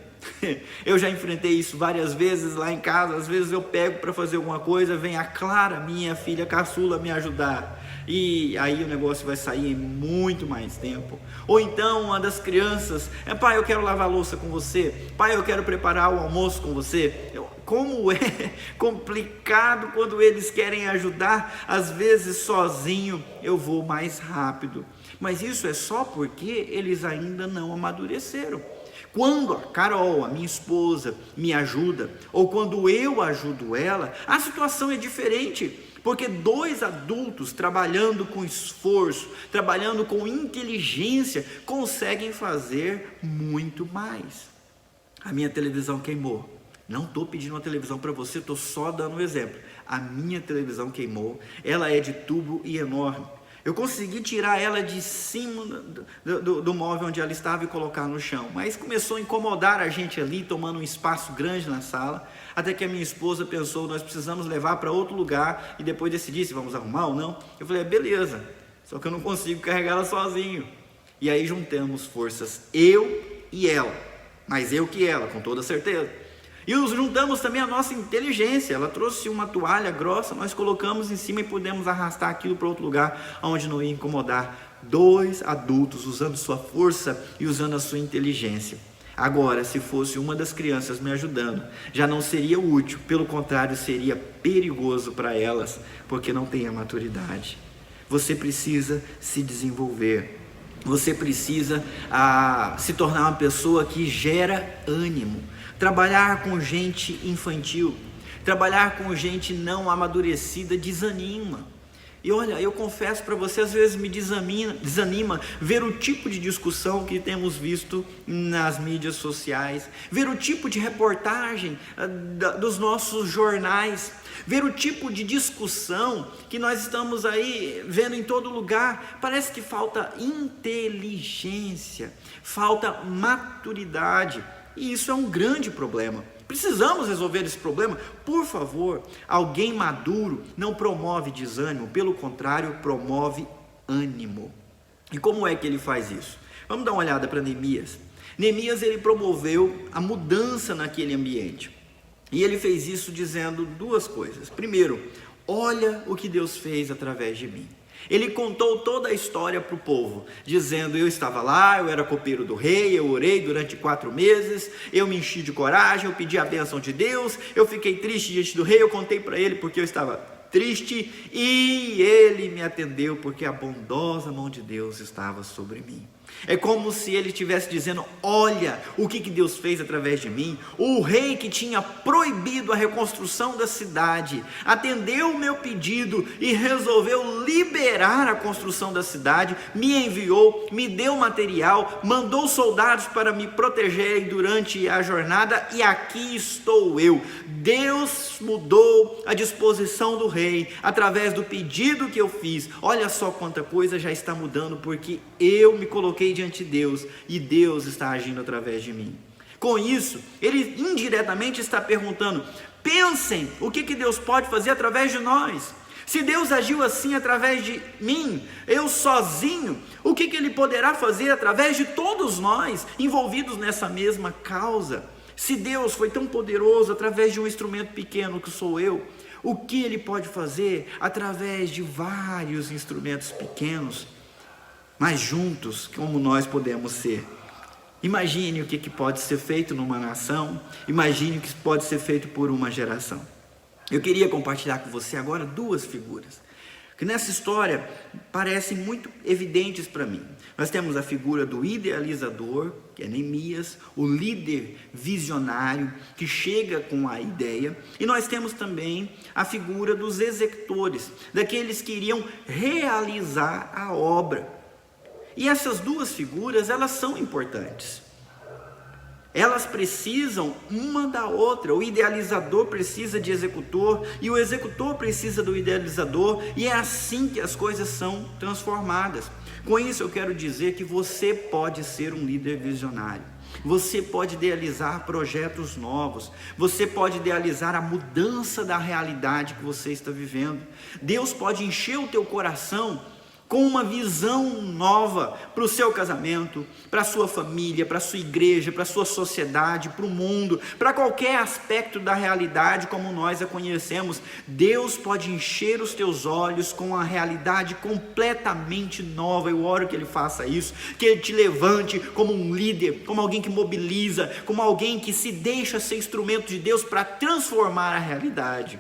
Eu já enfrentei isso várias vezes lá em casa. Às vezes eu pego para fazer alguma coisa, vem a Clara, minha filha caçula, me ajudar, e aí o negócio vai sair em muito mais tempo. Ou então uma das crianças: pai, eu quero lavar a louça com você, pai, eu quero preparar o almoço com você. Como é complicado quando eles querem ajudar. Às vezes sozinho eu vou mais rápido, mas isso é só porque eles ainda não amadureceram. Quando a Carol, a minha esposa, me ajuda, ou quando eu ajudo ela, a situação é diferente, porque dois adultos trabalhando com esforço, trabalhando com inteligência, conseguem fazer muito mais. A minha televisão queimou. Não estou pedindo uma televisão para você, estou só dando um exemplo. A minha televisão queimou, ela é de tubo e enorme. Eu consegui tirar ela de cima do móvel onde ela estava e colocar no chão, mas começou a incomodar a gente ali, tomando um espaço grande na sala, até que a minha esposa pensou: nós precisamos levar para outro lugar e depois decidir se vamos arrumar ou não. Eu falei: beleza, só que eu não consigo carregá-la sozinho. E aí juntamos forças, eu e ela, mais eu que ela, com toda certeza. E nos juntamos também a nossa inteligência. Ela trouxe uma toalha grossa, nós colocamos em cima e pudemos arrastar aquilo para outro lugar, onde não ia incomodar. Dois adultos usando sua força e usando a sua inteligência. Agora, se fosse uma das crianças me ajudando, já não seria útil, pelo contrário, seria perigoso para elas, porque não tem a maturidade. Você precisa se desenvolver. Você precisa se tornar uma pessoa que gera ânimo. Trabalhar com gente infantil. Trabalhar com gente não amadurecida desanima. E olha, eu confesso para você, às vezes me desanima ver o tipo de discussão que temos visto nas mídias sociais, ver o tipo de reportagem dos nossos jornais, ver o tipo de discussão que nós estamos aí vendo em todo lugar. Parece que falta inteligência, falta maturidade, e isso é um grande problema. Precisamos resolver esse problema. Por favor, alguém maduro não promove desânimo, pelo contrário, promove ânimo. E como é que ele faz isso? Vamos dar uma olhada para Neemias. Neemias, ele promoveu a mudança naquele ambiente. E ele fez isso dizendo duas coisas. Primeiro, olha o que Deus fez através de mim. Ele contou toda a história para o povo, dizendo: eu estava lá, eu era copeiro do rei, eu orei durante 4 meses, eu me enchi de coragem, eu pedi a bênção de Deus, eu fiquei triste diante do rei, eu contei para ele porque eu estava triste, e ele me atendeu porque a bondosa mão de Deus estava sobre mim. É como se ele estivesse dizendo: olha o que Deus fez através de mim. O rei que tinha proibido a reconstrução da cidade atendeu o meu pedido e resolveu liberar a construção da cidade, me enviou, me deu material, mandou soldados para me protegerem durante a jornada, e aqui estou eu. Deus mudou a disposição do rei através do pedido que eu fiz. Olha só quanta coisa já está mudando, porque eu me coloquei diante de Deus e Deus está agindo através de mim. Com isso, ele indiretamente está perguntando: pensem o que Deus pode fazer através de nós. Se Deus agiu assim através de mim, eu sozinho, o que Ele poderá fazer através de todos nós envolvidos nessa mesma causa? Se Deus foi tão poderoso através de um instrumento pequeno que sou eu, o que Ele pode fazer através de vários instrumentos pequenos, mas juntos, como nós podemos ser? Imagine o que pode ser feito numa nação, imagine o que pode ser feito por uma geração. Eu queria compartilhar com você agora 2 figuras, que nessa história parecem muito evidentes para mim. Nós temos a figura do idealizador, que é Neemias, o líder visionário, que chega com a ideia, e nós temos também a figura dos executores, daqueles que iriam realizar a obra. E essas 2 figuras, elas são importantes. Elas precisam uma da outra. O idealizador precisa de executor, e o executor precisa do idealizador, e é assim que as coisas são transformadas. Com isso eu quero dizer que você pode ser um líder visionário. Você pode idealizar projetos novos, você pode idealizar a mudança da realidade que você está vivendo. Deus pode encher o teu coração com uma visão nova para o seu casamento, para a sua família, para a sua igreja, para a sua sociedade, para o mundo, para qualquer aspecto da realidade como nós a conhecemos. Deus pode encher os teus olhos com a realidade completamente nova. Eu oro que Ele faça isso, que Ele te levante como um líder, como alguém que mobiliza, como alguém que se deixa ser instrumento de Deus para transformar a realidade.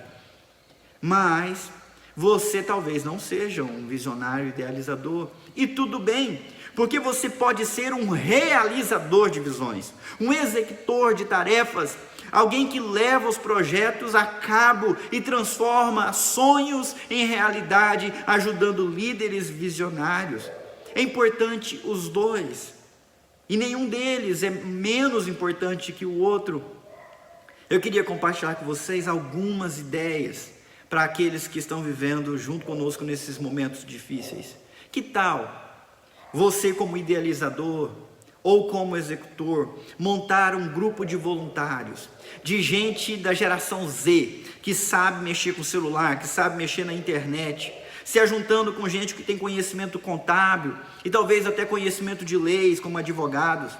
Mas você talvez não seja um visionário idealizador, e tudo bem, porque você pode ser um realizador de visões, um executor de tarefas, alguém que leva os projetos a cabo e transforma sonhos em realidade, ajudando líderes visionários. É importante os 2, e nenhum deles é menos importante que o outro. Eu queria compartilhar com vocês algumas ideias para aqueles que estão vivendo junto conosco nesses momentos difíceis. Que tal você, como idealizador ou como executor, montar um grupo de voluntários, de gente da geração Z, que sabe mexer com o celular, que sabe mexer na internet, se ajuntando com gente que tem conhecimento contábil e talvez até conhecimento de leis, como advogados,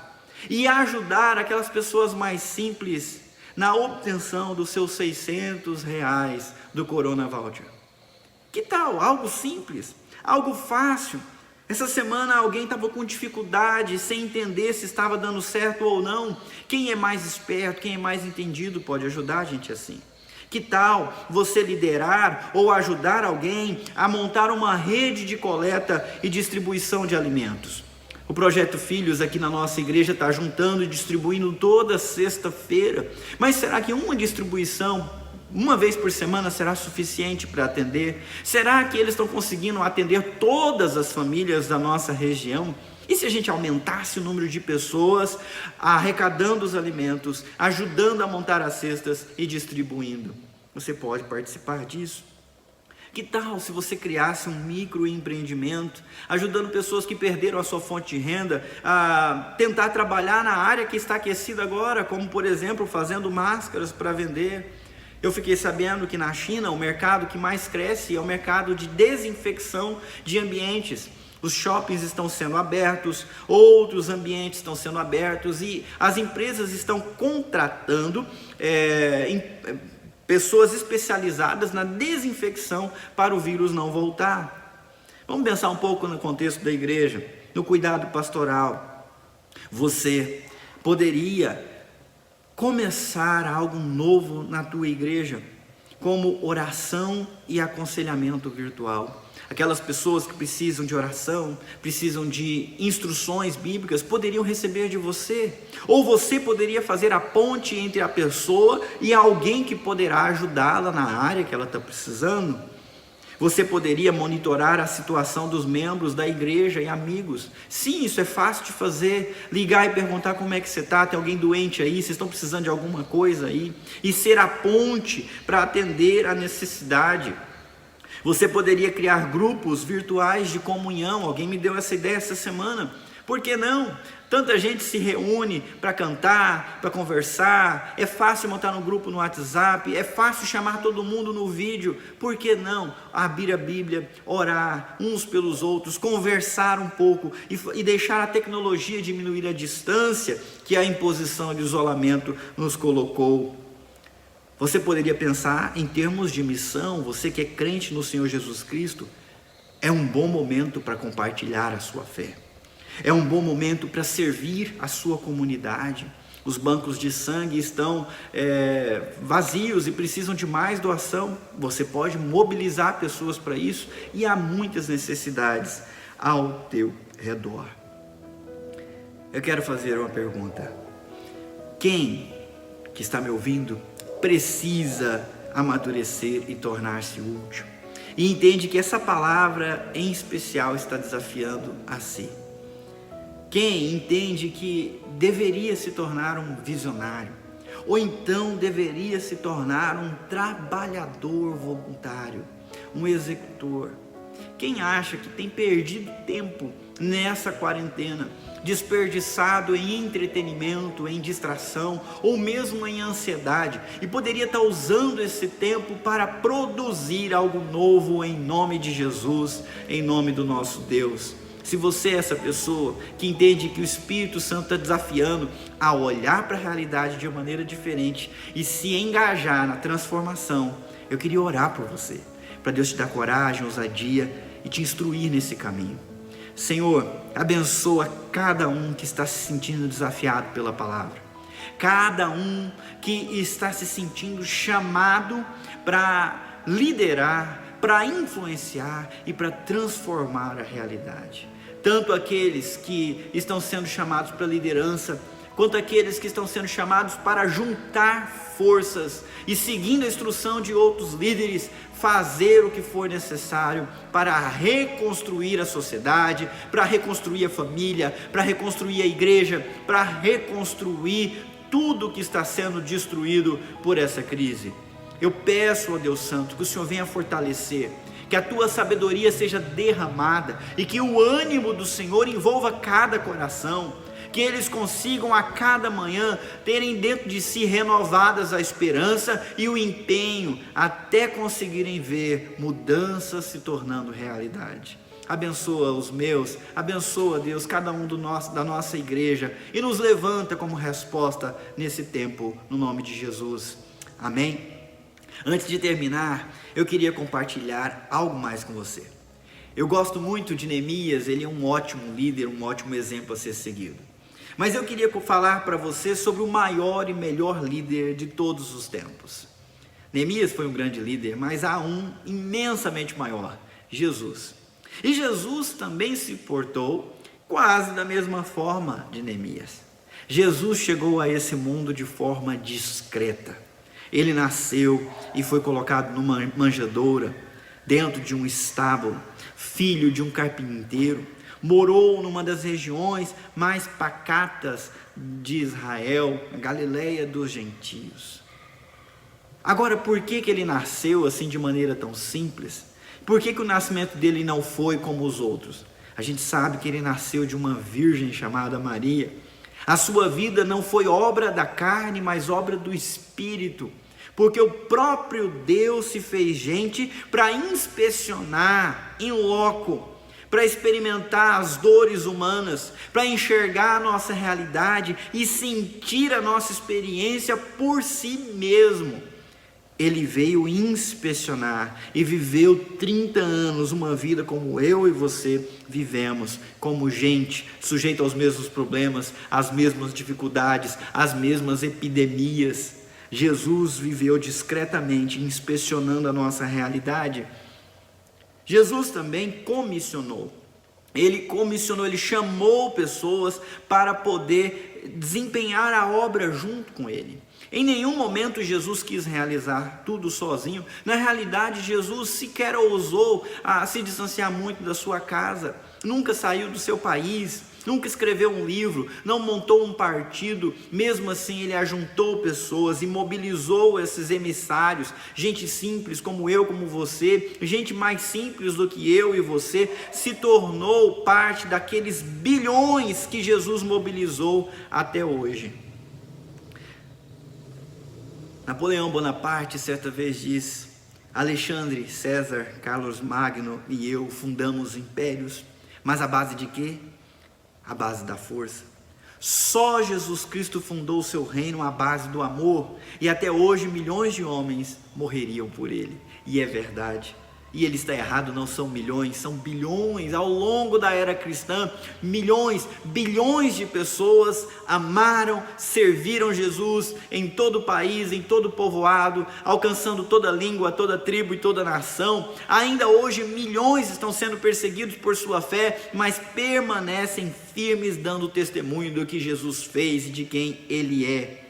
e ajudar aquelas pessoas mais simples na obtenção dos seus R$600 do Corona Voucher? Que tal? Algo simples, algo fácil. Essa semana alguém estava com dificuldade, sem entender se estava dando certo ou não. Quem é mais esperto, quem é mais entendido pode ajudar a gente assim. Que tal você liderar ou ajudar alguém a montar uma rede de coleta e distribuição de alimentos? O Projeto Filhos aqui na nossa igreja está juntando e distribuindo toda sexta-feira. Mas será que uma distribuição Uma vez por semana será suficiente para atender? Será que eles estão conseguindo atender todas as famílias da nossa região? E se a gente aumentasse o número de pessoas arrecadando os alimentos, ajudando a montar as cestas e distribuindo? Você pode participar disso. Que tal se você criasse um microempreendimento, ajudando pessoas que perderam a sua fonte de renda a tentar trabalhar na área que está aquecida agora, como por exemplo fazendo máscaras para vender? Eu fiquei sabendo que na China o mercado que mais cresce é o mercado de desinfecção de ambientes. Os shoppings estão sendo abertos, outros ambientes estão sendo abertos e as empresas estão contratando pessoas especializadas na desinfecção para o vírus não voltar. Vamos pensar um pouco no contexto da igreja, no cuidado pastoral. Você poderia começar algo novo na tua igreja, como oração e aconselhamento virtual. Aquelas pessoas que precisam de oração, precisam de instruções bíblicas, poderiam receber de você. Ou você poderia fazer a ponte entre a pessoa e alguém que poderá ajudá-la na área que ela está precisando. Você poderia monitorar a situação dos membros da igreja e amigos. Sim, isso é fácil de fazer. Ligar e perguntar como é que você está, tem alguém doente aí, vocês estão precisando de alguma coisa aí. E ser a ponte para atender a necessidade. Você poderia criar grupos virtuais de comunhão. Alguém me deu essa ideia essa semana. Por que não? Tanta gente se reúne para cantar, para conversar. É fácil montar um grupo no WhatsApp. É fácil chamar todo mundo no vídeo. Por que não abrir a Bíblia, orar uns pelos outros, conversar um pouco e deixar a tecnologia diminuir a distância que a imposição de isolamento nos colocou? Você poderia pensar em termos de missão. Você que é crente no Senhor Jesus Cristo, é um bom momento para compartilhar a sua fé. É um bom momento para servir a sua comunidade. Os bancos de sangue estão vazios e precisam de mais doação. Você pode mobilizar pessoas para isso e há muitas necessidades ao teu redor. Eu quero fazer uma pergunta. Quem que está me ouvindo precisa amadurecer e tornar-se útil? E entende que essa palavra em especial está desafiando a si. Quem entende que deveria se tornar um visionário, ou então deveria se tornar um trabalhador voluntário, um executor? Quem acha que tem perdido tempo nessa quarentena, desperdiçado em entretenimento, em distração, ou mesmo em ansiedade, e poderia estar usando esse tempo para produzir algo novo em nome de Jesus, em nome do nosso Deus? Se você é essa pessoa que entende que o Espírito Santo está desafiando a olhar para a realidade de uma maneira diferente e se engajar na transformação, eu queria orar por você, para Deus te dar coragem, ousadia e te instruir nesse caminho. Senhor, abençoa cada um que está se sentindo desafiado pela palavra, cada um que está se sentindo chamado para liderar, para influenciar e para transformar a realidade. Tanto aqueles que estão sendo chamados para liderança, quanto aqueles que estão sendo chamados para juntar forças e, seguindo a instrução de outros líderes, fazer o que for necessário para reconstruir a sociedade, para reconstruir a família, para reconstruir a igreja, para reconstruir tudo que está sendo destruído por essa crise. Eu peço, ó Deus Santo, que o Senhor venha fortalecer, que a tua sabedoria seja derramada e que o ânimo do Senhor envolva cada coração, que eles consigam a cada manhã terem dentro de si renovadas a esperança e o empenho até conseguirem ver mudanças se tornando realidade. Abençoa os meus, abençoa, Deus, cada um da nossa igreja e nos levanta como resposta nesse tempo, no nome de Jesus. Amém? Antes de terminar, eu queria compartilhar algo mais com você. Eu gosto muito de Neemias, ele é um ótimo líder, um ótimo exemplo a ser seguido. Mas eu queria falar para você sobre o maior e melhor líder de todos os tempos. Neemias foi um grande líder, mas há um imensamente maior, Jesus. E Jesus também se portou quase da mesma forma de Neemias. Jesus chegou a esse mundo de forma discreta. Ele nasceu e foi colocado numa manjedoura, dentro de um estábulo, filho de um carpinteiro. Morou numa das regiões mais pacatas de Israel, a Galileia dos gentios. Agora, por que ele nasceu assim de maneira tão simples? Por que o nascimento dele não foi como os outros? A gente sabe que ele nasceu de uma virgem chamada Maria. A sua vida não foi obra da carne, mas obra do Espírito. Porque o próprio Deus se fez gente para inspecionar em loco, para experimentar as dores humanas, para enxergar a nossa realidade e sentir a nossa experiência por si mesmo. Ele veio inspecionar e viveu 30 anos, uma vida como eu e você vivemos, como gente, sujeita aos mesmos problemas, às mesmas dificuldades, às mesmas epidemias. Jesus viveu discretamente, inspecionando a nossa realidade. Jesus também comissionou. Ele chamou pessoas para poder desempenhar a obra junto com ele. Em nenhum momento Jesus quis realizar tudo sozinho. Na realidade, Jesus sequer ousou se distanciar muito da sua casa. Nunca saiu do seu país, nunca escreveu um livro, não montou um partido. Mesmo assim, ele ajuntou pessoas e mobilizou esses emissários, gente simples como eu, como você, gente mais simples do que eu e você, se tornou parte daqueles bilhões que Jesus mobilizou até hoje. Napoleão Bonaparte certa vez diz: Alexandre, César, Carlos Magno e eu fundamos impérios, mas à base de quê? À base da força. Só Jesus Cristo fundou o seu reino à base do amor, e até hoje milhões de homens morreriam por ele. E é verdade. E ele está errado, não são milhões, são bilhões. Ao longo da era cristã, milhões, bilhões de pessoas amaram, serviram Jesus em todo o país, em todo o povoado, alcançando toda língua, toda tribo e toda nação. Ainda hoje milhões estão sendo perseguidos por sua fé, mas permanecem firmes, dando testemunho do que Jesus fez e de quem ele é.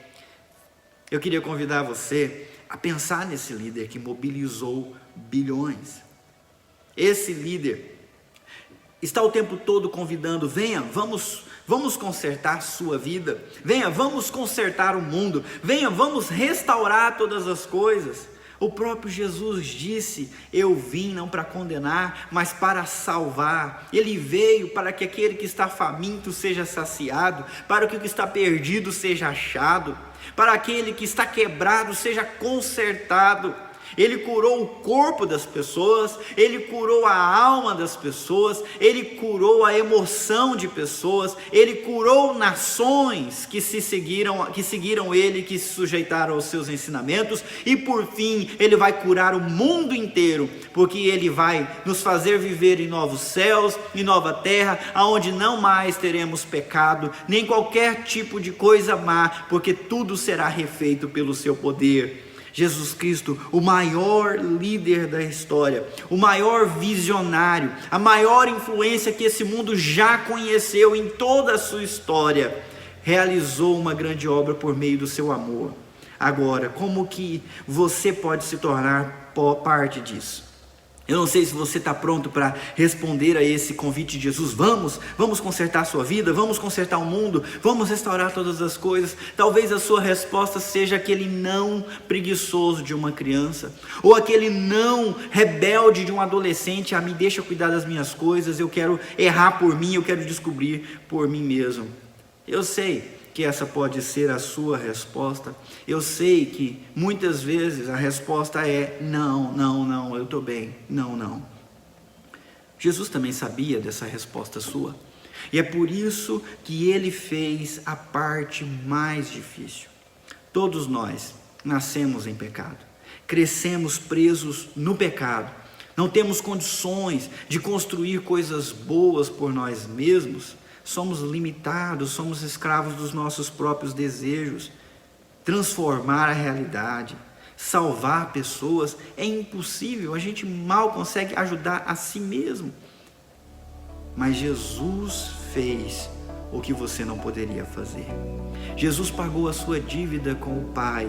Eu queria convidar você a pensar nesse líder que mobilizou bilhões. Esse líder está o tempo todo convidando: venha, vamos consertar sua vida, venha, vamos consertar o mundo, venha, vamos restaurar todas as coisas. O próprio Jesus disse: eu vim não para condenar, mas para salvar. Ele veio para que aquele que está faminto seja saciado, para que o que está perdido seja achado, para aquele que está quebrado seja consertado. Ele curou o corpo das pessoas, ele curou a alma das pessoas, ele curou a emoção de pessoas, ele curou nações que seguiram ele, que se sujeitaram aos seus ensinamentos, e por fim ele vai curar o mundo inteiro, porque ele vai nos fazer viver em novos céus e nova terra, aonde não mais teremos pecado, nem qualquer tipo de coisa má, porque tudo será refeito pelo seu poder. Jesus Cristo, o maior líder da história, o maior visionário, a maior influência que esse mundo já conheceu em toda a sua história, realizou uma grande obra por meio do seu amor. Agora, como que você pode se tornar parte disso? Eu não sei se você está pronto para responder a esse convite de Jesus. Vamos consertar a sua vida, vamos consertar o mundo, vamos restaurar todas as coisas. Talvez a sua resposta seja aquele não preguiçoso de uma criança, ou aquele não rebelde de um adolescente: me deixa cuidar das minhas coisas, eu quero errar por mim, eu quero descobrir por mim mesmo. Eu sei que essa pode ser a sua resposta. Eu sei que muitas vezes a resposta é não, eu estou bem, não. Jesus também sabia dessa resposta sua, e é por isso que ele fez a parte mais difícil. Todos nós nascemos em pecado, crescemos presos no pecado, não temos condições de construir coisas boas por nós mesmos. Somos limitados, somos escravos dos nossos próprios desejos. Transformar a realidade, salvar pessoas é impossível, a gente mal consegue ajudar a si mesmo. Mas Jesus fez o que você não poderia fazer. Jesus pagou a sua dívida com o Pai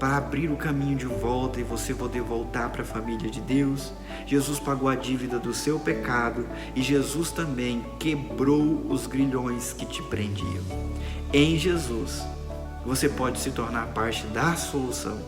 para abrir o caminho de volta e você poder voltar para a família de Deus. Jesus pagou a dívida do seu pecado e Jesus também quebrou os grilhões que te prendiam. Em Jesus, você pode se tornar parte da solução.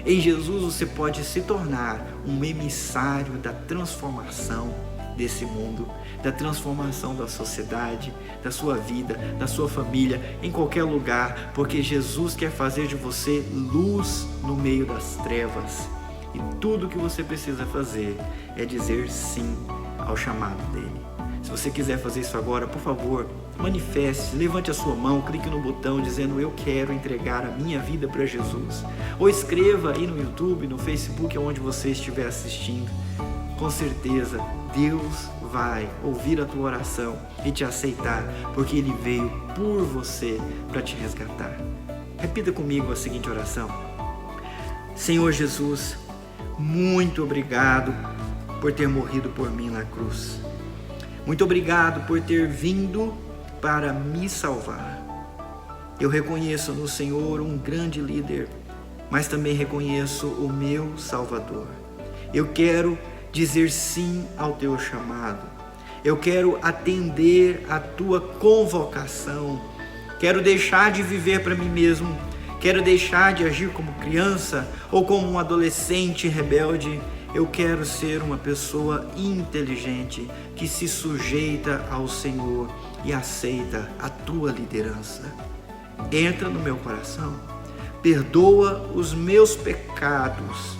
Em Jesus, você pode se tornar um emissário da transformação desse mundo, da transformação da sociedade, da sua vida, da sua família, em qualquer lugar, porque Jesus quer fazer de você luz no meio das trevas. E tudo que você precisa fazer é dizer sim ao chamado dele. Se você quiser fazer isso agora, por favor, manifeste, levante a sua mão, clique no botão dizendo eu quero entregar a minha vida para Jesus. Ou escreva aí no YouTube, no Facebook, onde você estiver assistindo. Com certeza, Deus vai ouvir a tua oração e te aceitar, porque Ele veio por você para te resgatar. Repita comigo a seguinte oração: Senhor Jesus, muito obrigado por ter morrido por mim na cruz. Muito obrigado por ter vindo para me salvar. Eu reconheço no Senhor um grande líder, mas também reconheço o meu Salvador. Eu quero dizer sim ao teu chamado. Eu quero atender a tua convocação. Quero deixar de viver para mim mesmo. Quero deixar de agir como criança ou como um adolescente rebelde. Eu quero ser uma pessoa inteligente que se sujeita ao Senhor e aceita a tua liderança. Entra no meu coração, perdoa os meus pecados,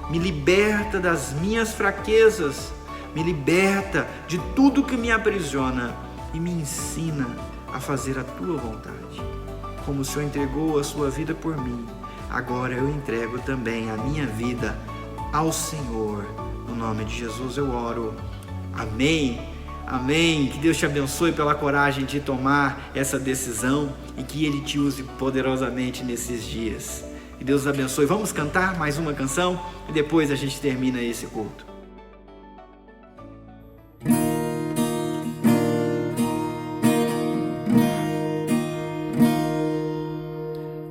me liberta das minhas fraquezas, me liberta de tudo que me aprisiona e me ensina a fazer a tua vontade. Como o Senhor entregou a sua vida por mim, agora eu entrego também a minha vida ao Senhor. No nome de Jesus eu oro. Amém. Amém. Que Deus te abençoe pela coragem de tomar essa decisão e que Ele te use poderosamente nesses dias. Que Deus os abençoe. Vamos cantar mais uma canção e depois a gente termina esse culto.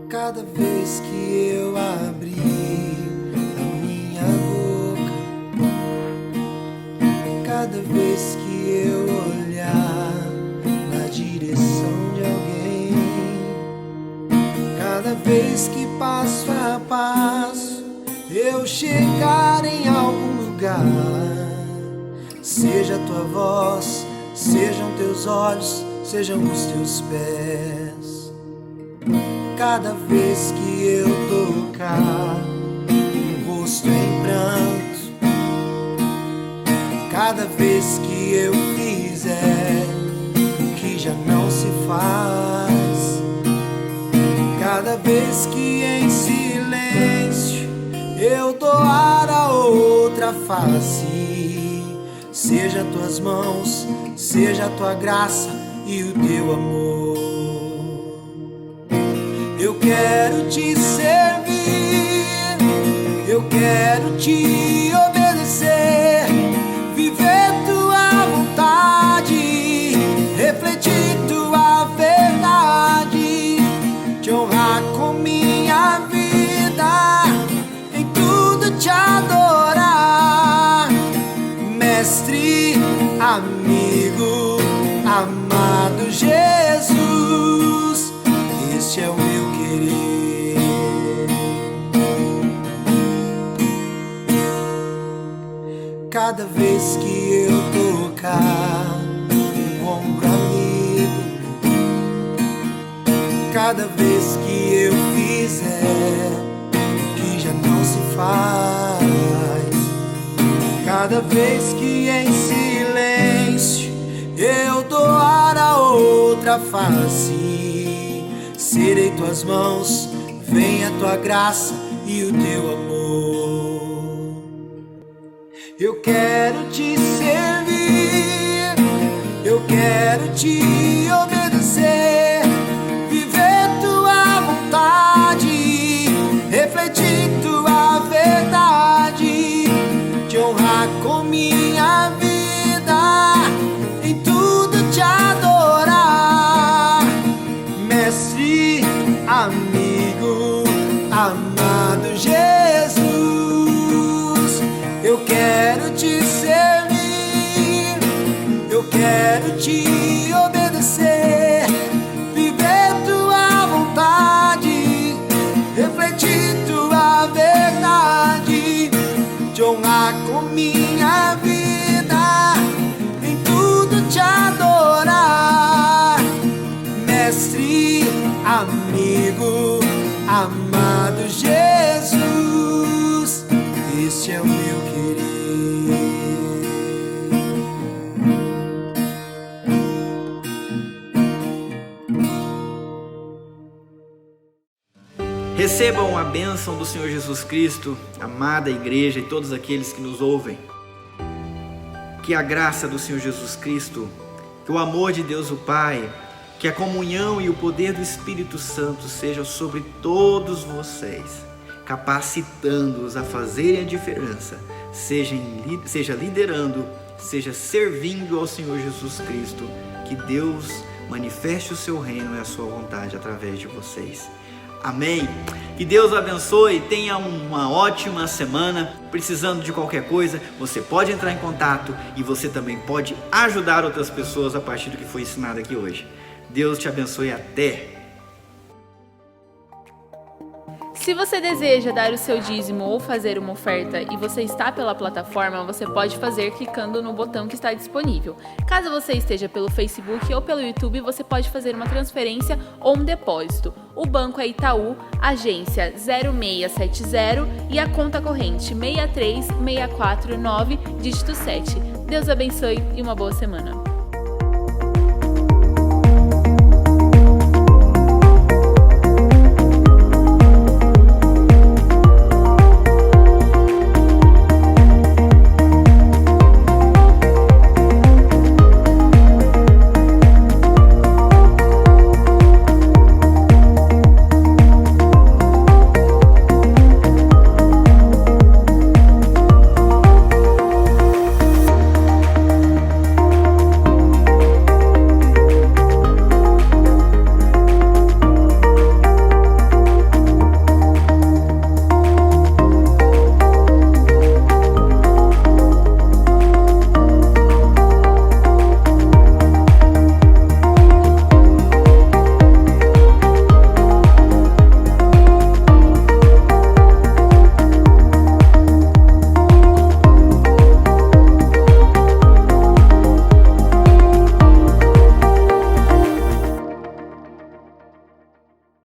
Cada vez que eu abri a minha boca, cada vez que eu olhar na direção de alguém, cada vez que passo a passo eu chegar em algum lugar, seja a tua voz, sejam teus olhos, sejam os teus pés. Cada vez que eu tocar um rosto em pranto, cada vez que eu fizer o que já não se faz, cada vez que em silêncio eu doar a outra face, seja tuas mãos, seja a tua graça e o teu amor. Eu quero te servir, eu quero te obedecer, viver tua vontade, refletir tua verdade, te honrar com minha vida, em tudo te adorar. Mestre, amigo, amado Jesus, este é o meu querer. Cada vez que eu tocar um ombro amigo, cada vez que eu fizer o que já não se faz, cada vez que em silêncio eu doar a outra face, serei tuas mãos, venha tua graça e o teu amor. Eu quero te servir, eu quero te obedecer, viver tua vontade, refletir tua verdade, te honrar com minha vida, em tudo te adorar. Mestre, amigo, amado Recebam a bênção do Senhor Jesus Cristo, amada igreja e todos aqueles que nos ouvem. Que a graça do Senhor Jesus Cristo, que o amor de Deus o Pai, que a comunhão e o poder do Espírito Santo sejam sobre todos vocês, capacitando-os a fazerem a diferença, seja liderando, seja servindo ao Senhor Jesus Cristo. Que Deus manifeste o seu reino e a sua vontade através de vocês. Amém? Que Deus abençoe, tenha uma ótima semana. Precisando de qualquer coisa, você pode entrar em contato e você também pode ajudar outras pessoas a partir do que foi ensinado aqui hoje. Deus te abençoe, até! Se você deseja dar o seu dízimo ou fazer uma oferta e você está pela plataforma, você pode fazer clicando no botão que está disponível. Caso você esteja pelo Facebook ou pelo YouTube, você pode fazer uma transferência ou um depósito. O banco é Itaú, agência 0670 e a conta corrente 63649, dígito 7. Deus abençoe e uma boa semana.